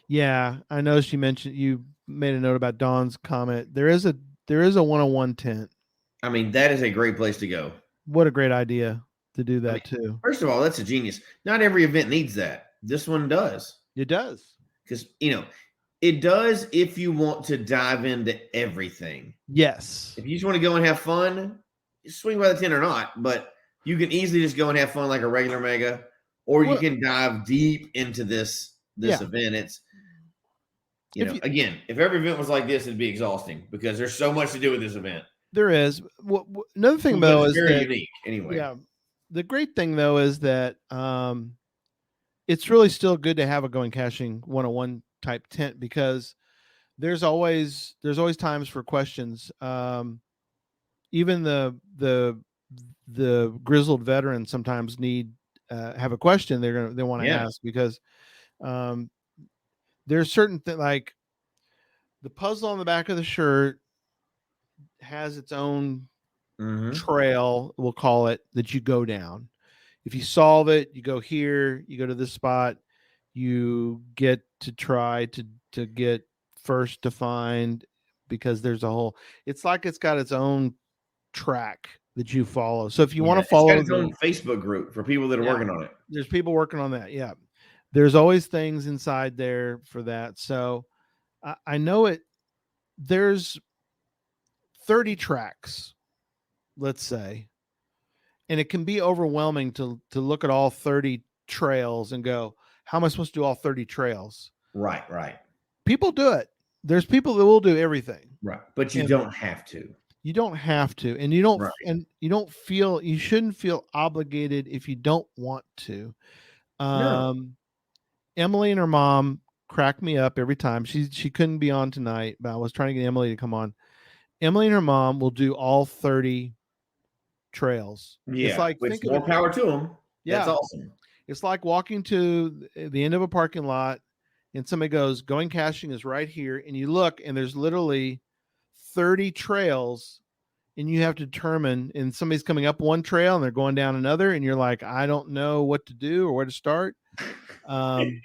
Yeah, I know you made a note about Dawn's comment. There is a 101 tent. I mean, that is a great place to go. What a great idea to do that too. First of all, that's a genius. Not every event needs that. This one does. It does. Because, it does if you want to dive into everything. Yes. If you just want to go and have fun, swing by the tent or not, but you can easily just go and have fun like a regular mega, or you can dive deep into this event. It's, again, if every event was like this, it'd be exhausting because there's so much to do with this event. There is. Another thing, though, is very unique anyway. Yeah. The great thing, though, is that it's really still good to have a going caching 101 type tent because there's always times for questions. Even the grizzled veterans sometimes have a question they want to ask because there's certain things like the puzzle on the back of the shirt has its own trail, we'll call it, that you go down. If you solve it, you go here, you go to this spot, you get to try to get first to find, because there's it's like it's got its own track that you follow. So if you want to follow its own Facebook group for people that are working on it. There's people working on that. Yeah. There's always things inside there for that. So I know there's 30 tracks, let's say, and it can be overwhelming to look at all 30 trails and go, how am I supposed to do all 30 trails? Right. People do it. There's people that will do everything. Right. But you don't have to. You don't have to. And you don't you shouldn't feel obligated if you don't want to. No. Emily and her mom crack me up every time. She couldn't be on tonight, but I was trying to get Emily to come on. Emily and her mom will do all 30 trails. Yeah, it's like more power to them. Yeah, that's awesome. It's like walking to the end of a parking lot and somebody goes, going caching is right here, and you look and there's literally 30 trails, and you have to determine, and somebody's coming up one trail and they're going down another, and you're like, I don't know what to do or where to start. I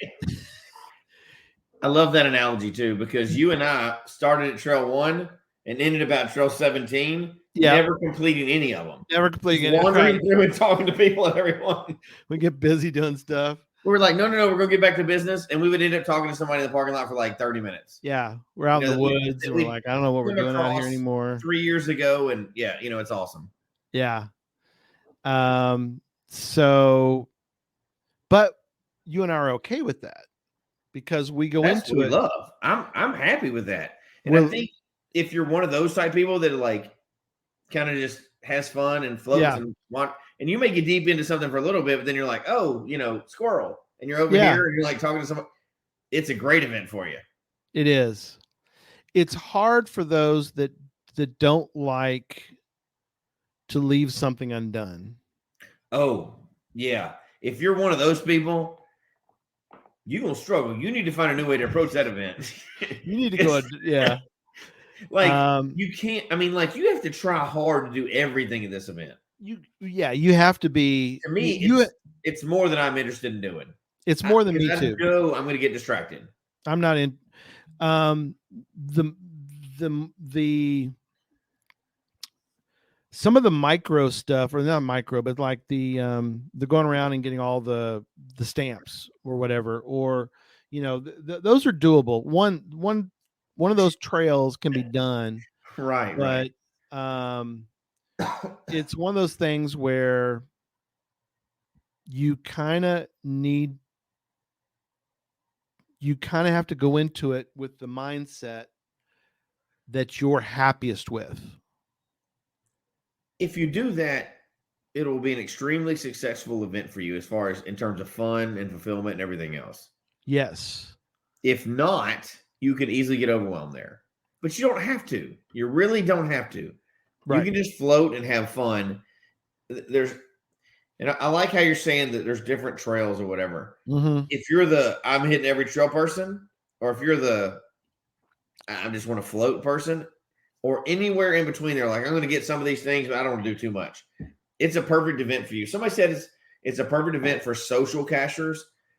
love that analogy too, because you and I started at trail 1 and ended about trail 17. Never completing any of them. Never completing any. Wandering through and talking to people at everyone. We get busy doing stuff. We were like, no, we're gonna get back to business, and we would end up talking to somebody in the parking lot for like 30 minutes. Yeah, we're out in the woods, and we're like, I don't know what we're doing out here anymore. 3 years ago, and yeah, it's awesome. Yeah. So, but you and I are okay with that because we go into it. Love. I'm happy with that, and I think if you're one of those type people that like kind of just has fun and floats and you may get deep into something for a little bit, but then you're like, oh, squirrel, and you're over here and you're like talking to someone. It's a great event for you. It is. It's hard for those that don't like to leave something undone. Oh, yeah. If you're one of those people, you're going to struggle. You need to find a new way to approach that event. You need to go, yeah. Like, you can't, like, you have to try hard to do everything in this event. You have to be. To me, it's more than I'm interested in doing. It's more than me too. I'm going to get distracted. I'm not in. The some of the micro stuff, or not micro, but like the going around and getting all the stamps or whatever, or those are doable. One of those trails can be done, right? But it's one of those things where you kind of have to go into it with the mindset that you're happiest with. If you do that, it will be an extremely successful event for you as far as in terms of fun and fulfillment and everything else. Yes. If not, you could easily get overwhelmed there. But you don't have to. You really don't have to. Right. You can just float and have fun. And I like how you're saying that there's different trails or whatever. Mm-hmm. If you're I'm hitting every trail person, or if you're I just want to float person, or anywhere in between there, like I'm going to get some of these things, but I don't want to do too much. It's a perfect event for you. Somebody said it's a perfect event for social cachers,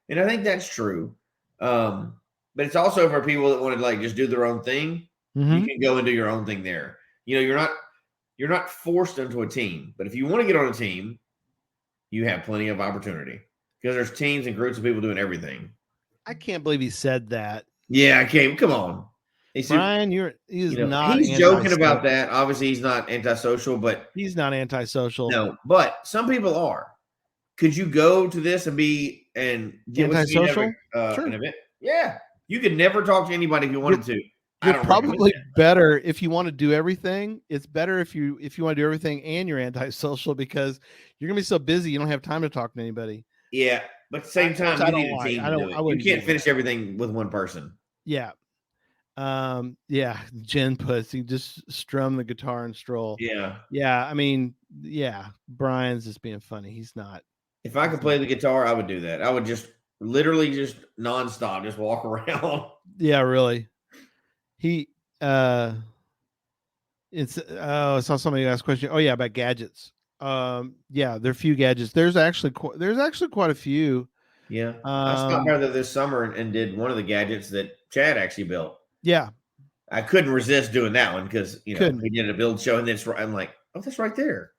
and I think that's true. But it's also for people that want to like just do their own thing. Mm-hmm. You can go and do your own thing there. You're not forced into a team, but if you want to get on a team, you have plenty of opportunity because there's teams and groups of people doing everything. I can't believe he said that. Yeah, I can't. Come on. Brian, he's not. He's joking about that. Obviously, he's not antisocial, but he's not antisocial. No, but some people are. Could you go to this and get antisocial? Sure. An event? Yeah, you could never talk to anybody if you wanted to. You're probably better if you want to do everything. It's better if you want to do everything and you're antisocial because you're gonna be so busy you don't have time to talk to anybody. Yeah, but at the same time, you need a team to do it. You can't finish everything with one person. Yeah. Jen puts, you just strum the guitar and stroll. Yeah. I mean, Brian's just being funny. He's not. If I could play the guitar, I would do that. I would just literally just nonstop, just walk around. Yeah, really. I saw somebody ask a question. Oh yeah, about gadgets. There are a few gadgets. There's actually quite a few. Yeah. I stopped by there this summer and did one of the gadgets that Chad actually built. Yeah. I couldn't resist doing that one because we did a build show and then I'm like, oh, that's right there.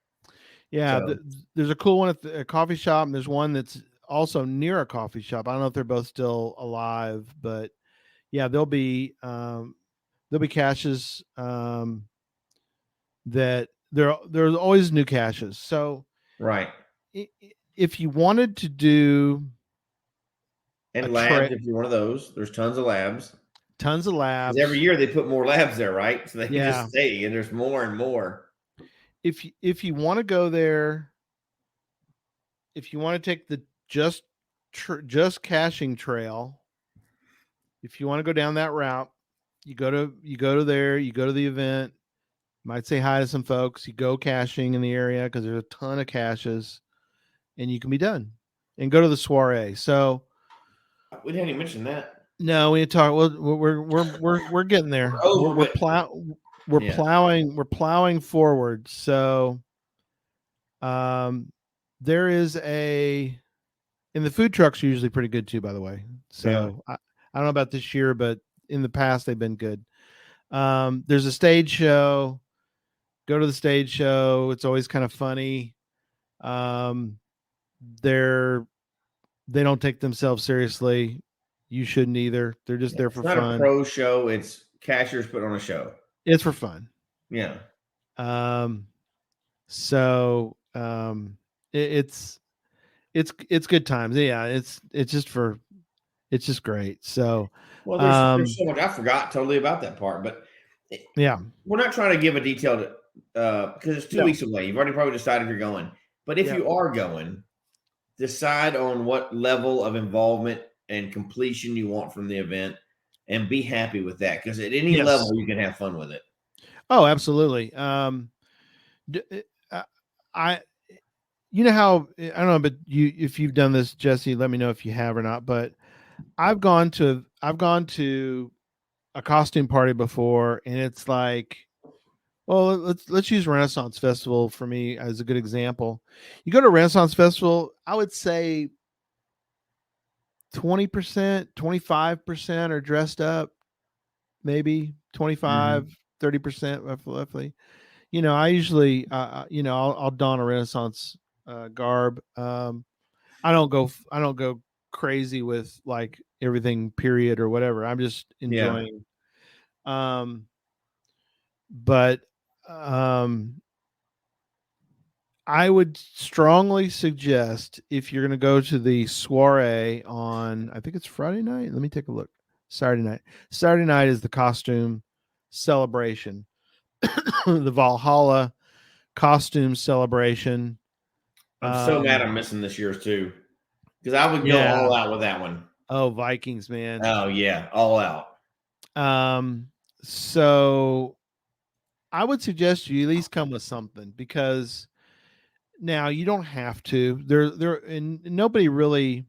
Yeah. So, there's a cool one at a coffee shop, and there's one that's also near a coffee shop. I don't know if they're both still alive, but yeah, there'll be caches that there's always new caches. So right. If you wanted to do labs, if you're one of those, there's tons of labs. Every year they put more labs there, right? So they can just stay, and there's more and more. If you want to go there, if you want to take the just caching trail, if you want to go down that route, you go to there, you go to the event, might say hi to some folks, you go caching in the area because there's a ton of caches, and you can be done and go to the soiree. So we didn't even mention that. No, we talk. We're getting there. We're plowing forward. So, there is and the food trucks are usually pretty good too, by the way. So I don't know about this year, but in the past they've been good. There's a stage show. Go to the stage show. It's always kind of funny. They don't take themselves seriously. You shouldn't either. They're just there It's for not a fun. pro show. It's cashers put on a show. It's for fun. Yeah. So it's good times. Yeah, it's just great. So Well, there's so much I forgot totally about that part, but yeah. we're not trying to give a detailed because it's 2 weeks No. away. You've already probably decided you're going, but if Yep. you are going, decide on what level of involvement and completion you want from the event, and be happy with that. Because at any Yes. level, you can have fun with it. Oh, absolutely. I you know how I don't know, but if you've done this, Jesse, let me know if you have or not. But I've gone to a costume party before, and it's like, well, let's use Renaissance Festival for me as a good example. You go to Renaissance Festival, I would say 20%, 25% are dressed up, maybe 25, 30% roughly. I usually, I'll don a Renaissance garb. I don't go crazy with like everything period or whatever. I'm just Yeah. enjoying. But um, I would strongly suggest if you're going to go to the soiree on, I think it's Friday night. Let me take a look. Saturday night. Saturday night is the costume celebration, the Valhalla costume celebration. I'm so mad I'm missing this year's too, because I would go Yeah. all out with that one. Oh, Vikings, man. Oh yeah, all out. So I would suggest you at least come with something, because now you don't have to. And nobody's really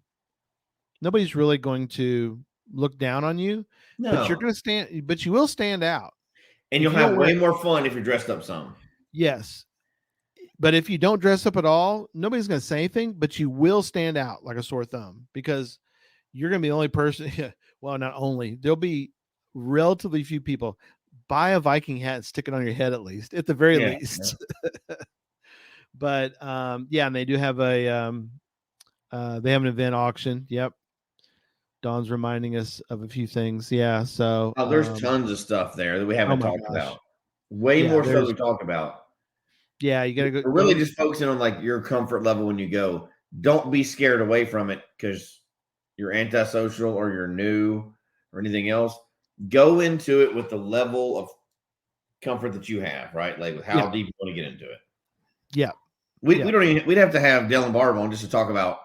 going to look down on you, but you're No, going to stand, but you will stand out. and If you'll you don't have wear, way more fun if you're dressed up some. yes, but if you don't dress up at all, nobody's going to say anything, but you will stand out like a sore thumb, because you're going to be the only person. Well, not only, there'll be relatively few people. Buy a Viking hat and stick it on your head, at least, at the very Yeah. least. But yeah, and they do have they have an event auction. Yep. Dawn's reminding us of a few things. Yeah. So Oh, there's tons of stuff there that we oh haven't my talked gosh. about. Way Yeah, more stuff there's we talked about. yeah, you gotta We're really go. just focusing on like your comfort level when you go. Don't be scared away from it because you're antisocial or you're new or anything else. Go into it with the level of comfort that you have, right? Like with how Yeah, deep you want to get into it. yeah, We yeah, don't even we'd have to have Dylan Barb on just to talk about,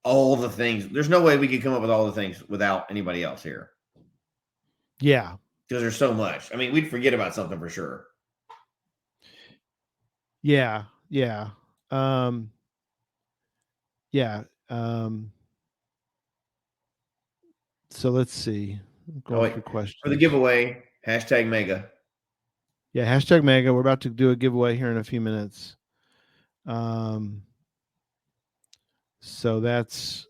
all the things. There's no way we could come up with all the things without anybody else here. yeah, Because there's so much. I mean, we'd forget about something for sure. yeah, yeah. Um yeah. So let's see. I'm Oh going wait, through for the questions. giveaway, hashtag mega. Yeah, hashtag mega. We're about to do a giveaway here in a few minutes. So that's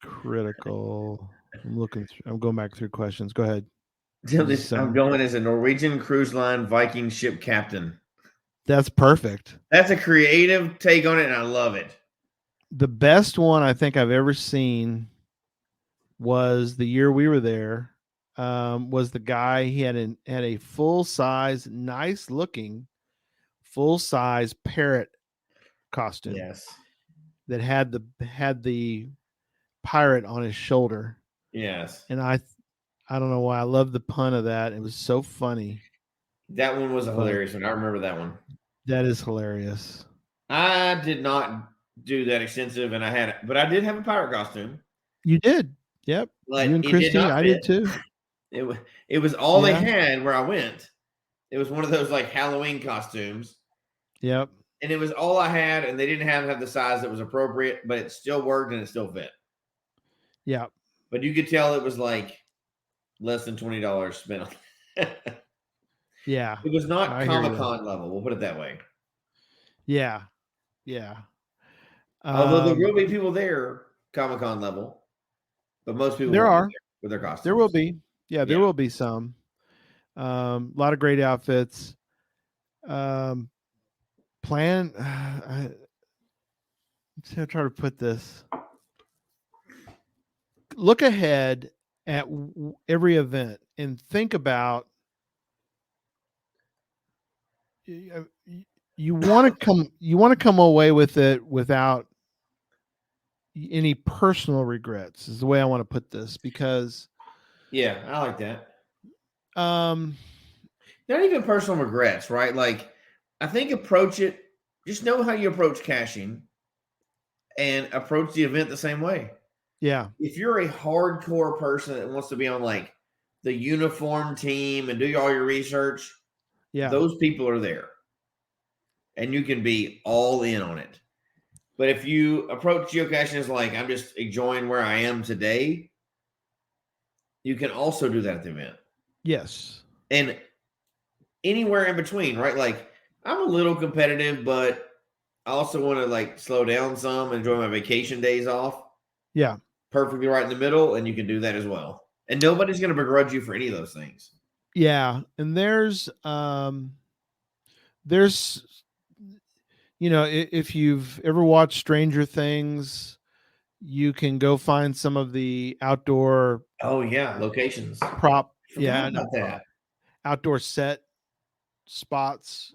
critical. I'm going back through questions. Go ahead. I'm going as a Norwegian Cruise Line Viking ship captain. That's perfect. That's a creative take on it, and I love it. The best one I think I've ever seen was the year we were there. Was the guy, he had a full size, nice looking, full size parrot costume Yes. that had the pirate on his shoulder. Yes. And I don't know why I love the pun of that. It was so funny. That one was a But hilarious one. I remember that one. that is hilarious. I did not do that extensive, but I did have a pirate costume. You did. Yep. But You and it did Christy, not I fit. did too. It was all they Yeah. had where I went. It was one of those like Halloween costumes. Yep. And it was all I had, and they didn't have the size that was appropriate, but it still worked and it still fit. Yeah. But you could tell it was like less than $20 spent on it. Yeah. It was not I hear you. Comic-Con level, we'll put it that way. Yeah. Yeah. Although there will be people there, Comic-Con level, but most people There won't be are. there with their costumes. There will be. Yeah, there Yeah. will be some. A lot of great outfits. Plan Let's try to put this. Look ahead at every event and think about you want to come away with it without any personal regrets is the way I want to put this, because Yeah, I like that. um Not even personal regrets, right? Like, I think approach it, just know how you approach caching and approach the event the same way. yeah, If you're a hardcore person that wants to be on like the uniform team and do all your research, yeah, those people are there and you can be all in on it. But if you approach geocaching as like, I'm just enjoying where I am today, you can also do that at the event. yes, And anywhere in between, right? Like, I'm a little competitive, but I also want to like slow down some, enjoy my vacation days off. yeah, Perfectly right in the middle, and you can do that as well. And nobody's going to begrudge you for any of those things. yeah. And there's if you've ever watched Stranger Things, you can go find some of the outdoor Oh yeah, locations. prop, Forgot not about prop, that. outdoor set spots.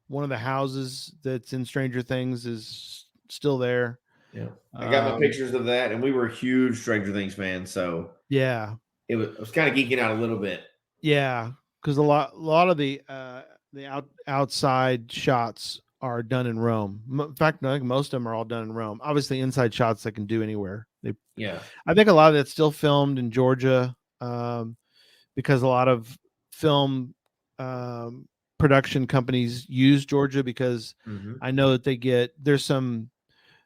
One of the houses that's in Stranger Things is still there. Yeah, I got my Um, pictures of that, and we were huge Stranger Things fans, so yeah, it was kind of geeking out a little bit. yeah, because a lot of the outside shots are done in Rome. In fact, I think most of them are all done in Rome. Obviously, inside shots they can do anywhere. Yeah, I think a lot of that's still filmed in Georgia, because a lot of film production companies use Georgia, because I know that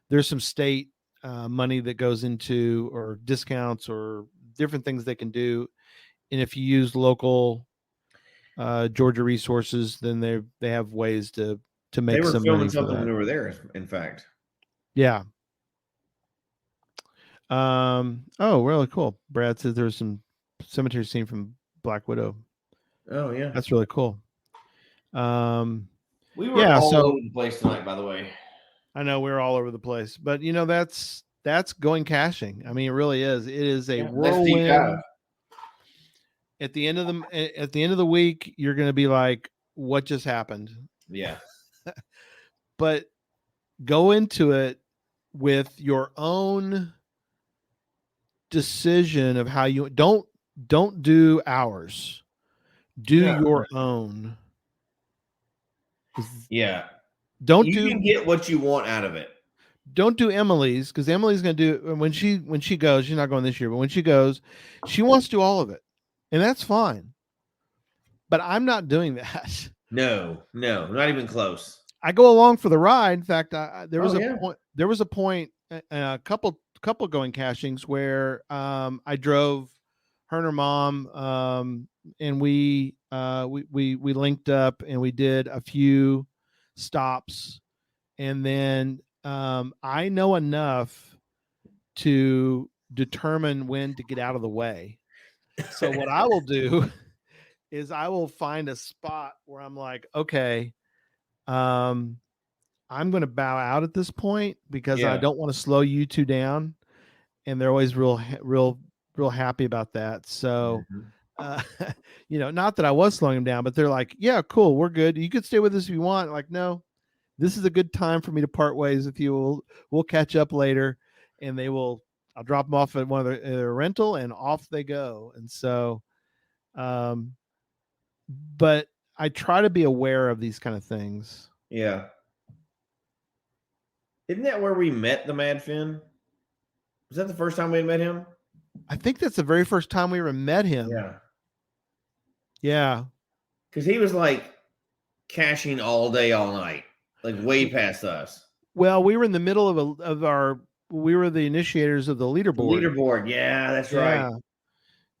there's some state money that goes into, or discounts or different things they can do, and if you use local Georgia resources, then they have ways to they make were some filming money for something when that. we were there. In fact, Yeah. Oh, really cool. Brad says there's some cemetery scene from Black Widow. oh yeah, That's really cool. Um, we were yeah. all So over the place tonight. By the way, I know we're all over the place, but that's going caching. I mean, it really is. It is a yeah, that's deep dive. whirlwind. At the end of the week, you're going to be like, "What just happened?" Yeah, But go into it with your own decision of how you don't do ours. Do no, your own. yeah. Don't You can do get what you want out of it. don't do Emily's, because Emily's going to do when she goes. She's not going this year, but when she goes, she wants to do all of it, and that's fine. But I'm not doing that. No, not even close. I go along for the ride. In fact, there Oh was a yeah, point. There was a point, a couple going cachings where I drove her and her mom, and we linked up and we did a few stops, and then I know enough to determine when to get out of the way. So what I will do is I will find a spot where I'm like, okay, um, I'm going to bow out at this point because I yeah. don't want to slow you two down. And they're always real happy about that. So, Mhm. uh, not that I was slowing them down, but they're like, yeah, cool. We're good. You could stay with us if you want. Like, no, this is a good time for me to part ways with you. We'll catch up later. And I'll drop them off at one of their rental and off they go. And so, um, but I try to be aware of these kind of things. Yeah. Isn't that where we met the Mad Finn? Was that the first time we had met him? I think that's the very first time we ever met him. Yeah. Yeah. Because he was like cashing all day, all night, like way past us. Well, we were in the middle we were the initiators of the The leaderboard. leaderboard. Yeah, that's right. Yeah.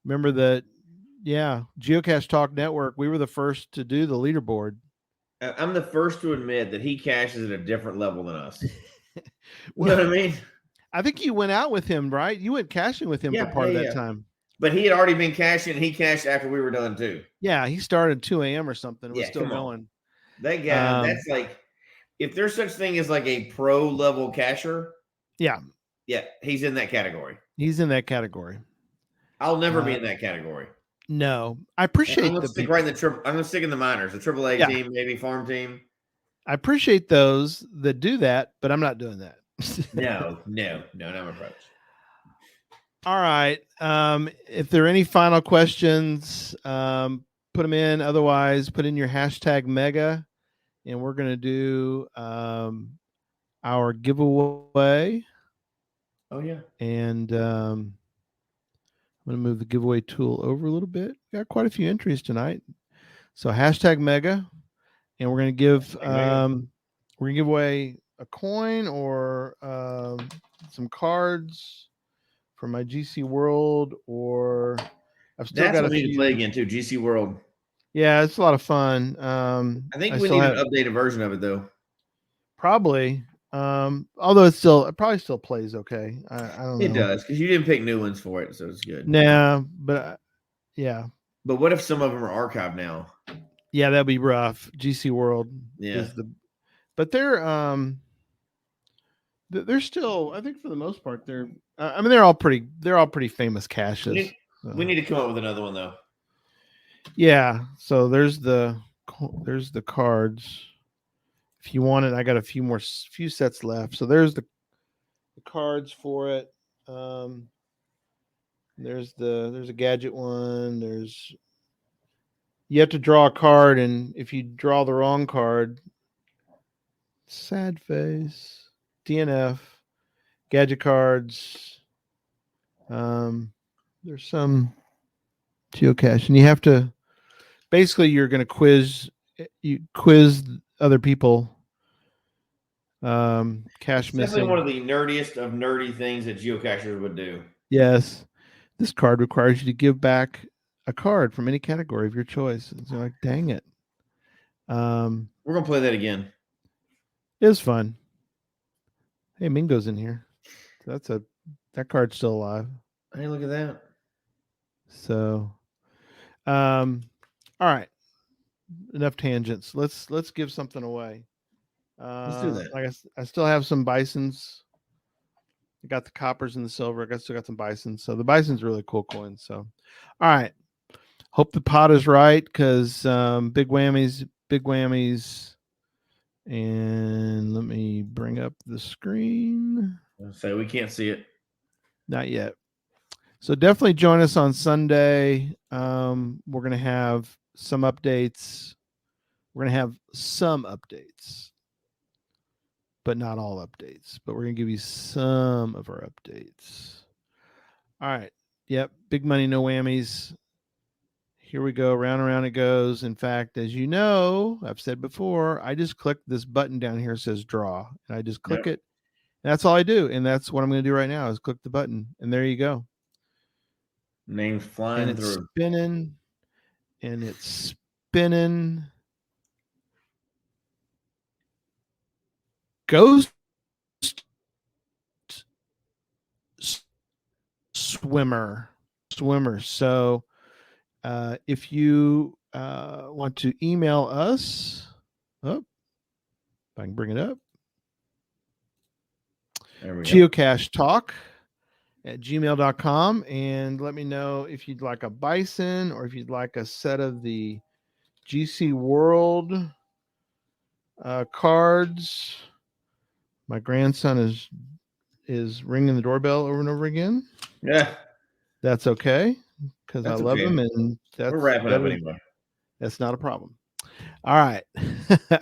Remember that? Yeah. Geocache Talk Network. We were the first to do the leaderboard. I'm the first to admit that he cashes at a different level than us. You Well, know what I mean? I think you went out with him, right? You went caching with him for part of that time. But he had already been cashing, and he cashed after we were done too. Yeah. He started 2 a.m. or something. It was Yeah, still come on. going. That guy, that's like if there's such thing as like a pro level cacher, Yeah, yeah, he's in that category. he's in that category. I'll never be in that category. No, I I'm appreciate gonna the stick people. right in the triple. I'm gonna stick in the minors, the AAA Yeah. team, maybe farm team. I appreciate those that do that, but I'm not doing that. No, not my approach. All right. If there are any final questions, put them in. Otherwise, put in your hashtag mega, and we're going to do our giveaway. Oh yeah. And I'm going to move the giveaway tool over a little bit. We got quite a few entries tonight. So hashtag mega, and we're going to give away a coin or some cards for my GC World, or I've still That's got what a we need to few. play again too. GC World. Yeah, it's a lot of fun. I think we need an updated version of it though. Probably. Although it probably still plays okay. I don't know. It does because you didn't pick new ones for it, so it's good. Nah, but yeah. But what if some of them are archived now? Yeah, that'd be rough. GC World Yeah. But they're still, I think for the most part, they're all pretty famous caches. We need to come up with another one though. Yeah. So there's the cards. If you want it, I got a few sets left. So there's the cards for it. There's a gadget one. You have to draw a card, and if you draw the wrong card, sad face, DNF, gadget cards. There's some geocache, and you have to basically you're going to quiz other people. Cache missing. Definitely one of the nerdiest of nerdy things that geocachers would do. Yes, this card requires you to give back a card from any category of your choice. It's like, dang it. We're gonna play that again. It was fun. Hey, Mingo's in here. So that card's still alive. Hey, look at that. So, all right. Enough tangents. Let's give something away. Let's do that. Like I still have some bisons. I got the coppers and the silver. Still got some bisons. So the bison's really cool coin. So, all right. Hope the pot is right because big whammies. And let me bring up the screen. So we can't see it. Not yet. So definitely join us on Sunday. We're going to have some updates. But not all updates. But we're going to give you some of our updates. All right. Yep. Big money, no whammies. Here we go. Round and round it goes. In fact, as you know, I've said before, I just click this button down here that says draw. And I just click it. And that's all I do. And that's what I'm going to do right now is click the button. And there you go. Names flying and it's through. spinning. And it's spinning. Ghost swimmer. So if you want to email us, if I can bring it up, geocachetalk at gmail.com, and let me know if you'd like a bison or if you'd like a set of the GC World cards. My grandson is ringing the doorbell over and over again. Yeah, that's okay because I love him, and we're wrapping up anyway. That's not a problem. All right. All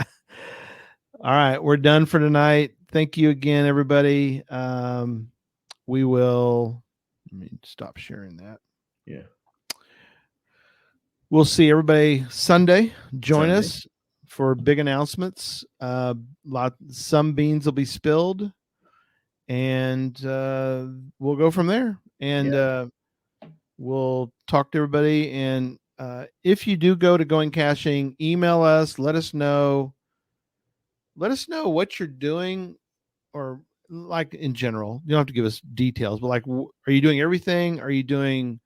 right, we're done for tonight. Thank you again, everybody. We will. Let me stop sharing that. Yeah. We'll see everybody Sunday. Join us for big announcements. Some beans will be spilled, and we'll go from there. And we'll talk to everybody. And if you do go to Going Caching, email us. Let us know what you're doing, or like in general. You don't have to give us details, but like, are you doing everything? Are you doing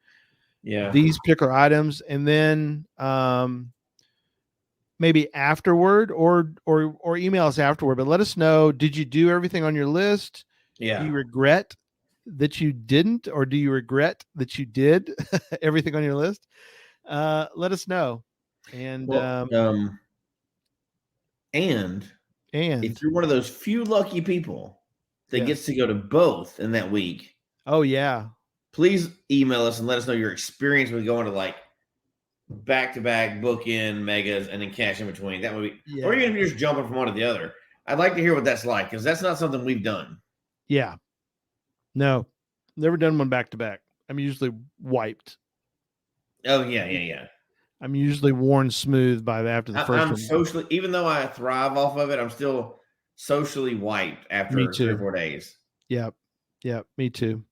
these particular items? And then maybe afterward or email us afterward, but let us know, did you do everything on your list? Yeah. Do you regret that you didn't, or do you regret that you did everything on your list? Let us know. And and if and you're one of those few lucky people that gets to go to both in that week, oh yeah, please email us and let us know your experience with going to like back-to-back bookend megas and then cash in between. That would be, or even if you're just jumping from one to the other. I'd like to hear what that's like, because that's not something we've done. Yeah. No, never done one back to back. I'm usually wiped. Oh yeah. I'm usually worn smooth after the first I'm one. socially, even though I thrive off of it, I'm still socially wiped after 3 or 4 days. Yep. Me too.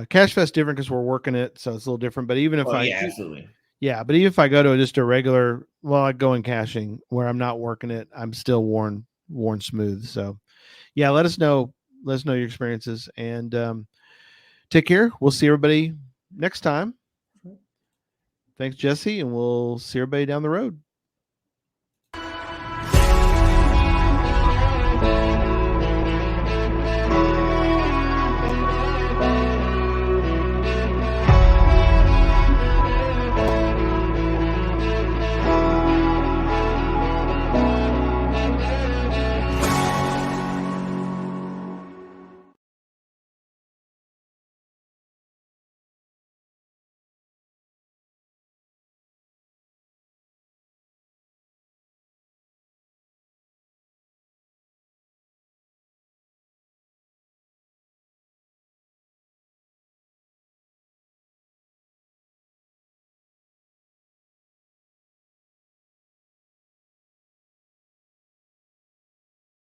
Cache Fest different because we're working it, so it's a little different. But even if absolutely. Yeah, but even if I go to just a regular, I go in caching where I'm not working it, I'm still worn smooth. So yeah, let us know your experiences, and take care. We'll see everybody next time. Thanks, Jesse, and we'll see everybody down the road.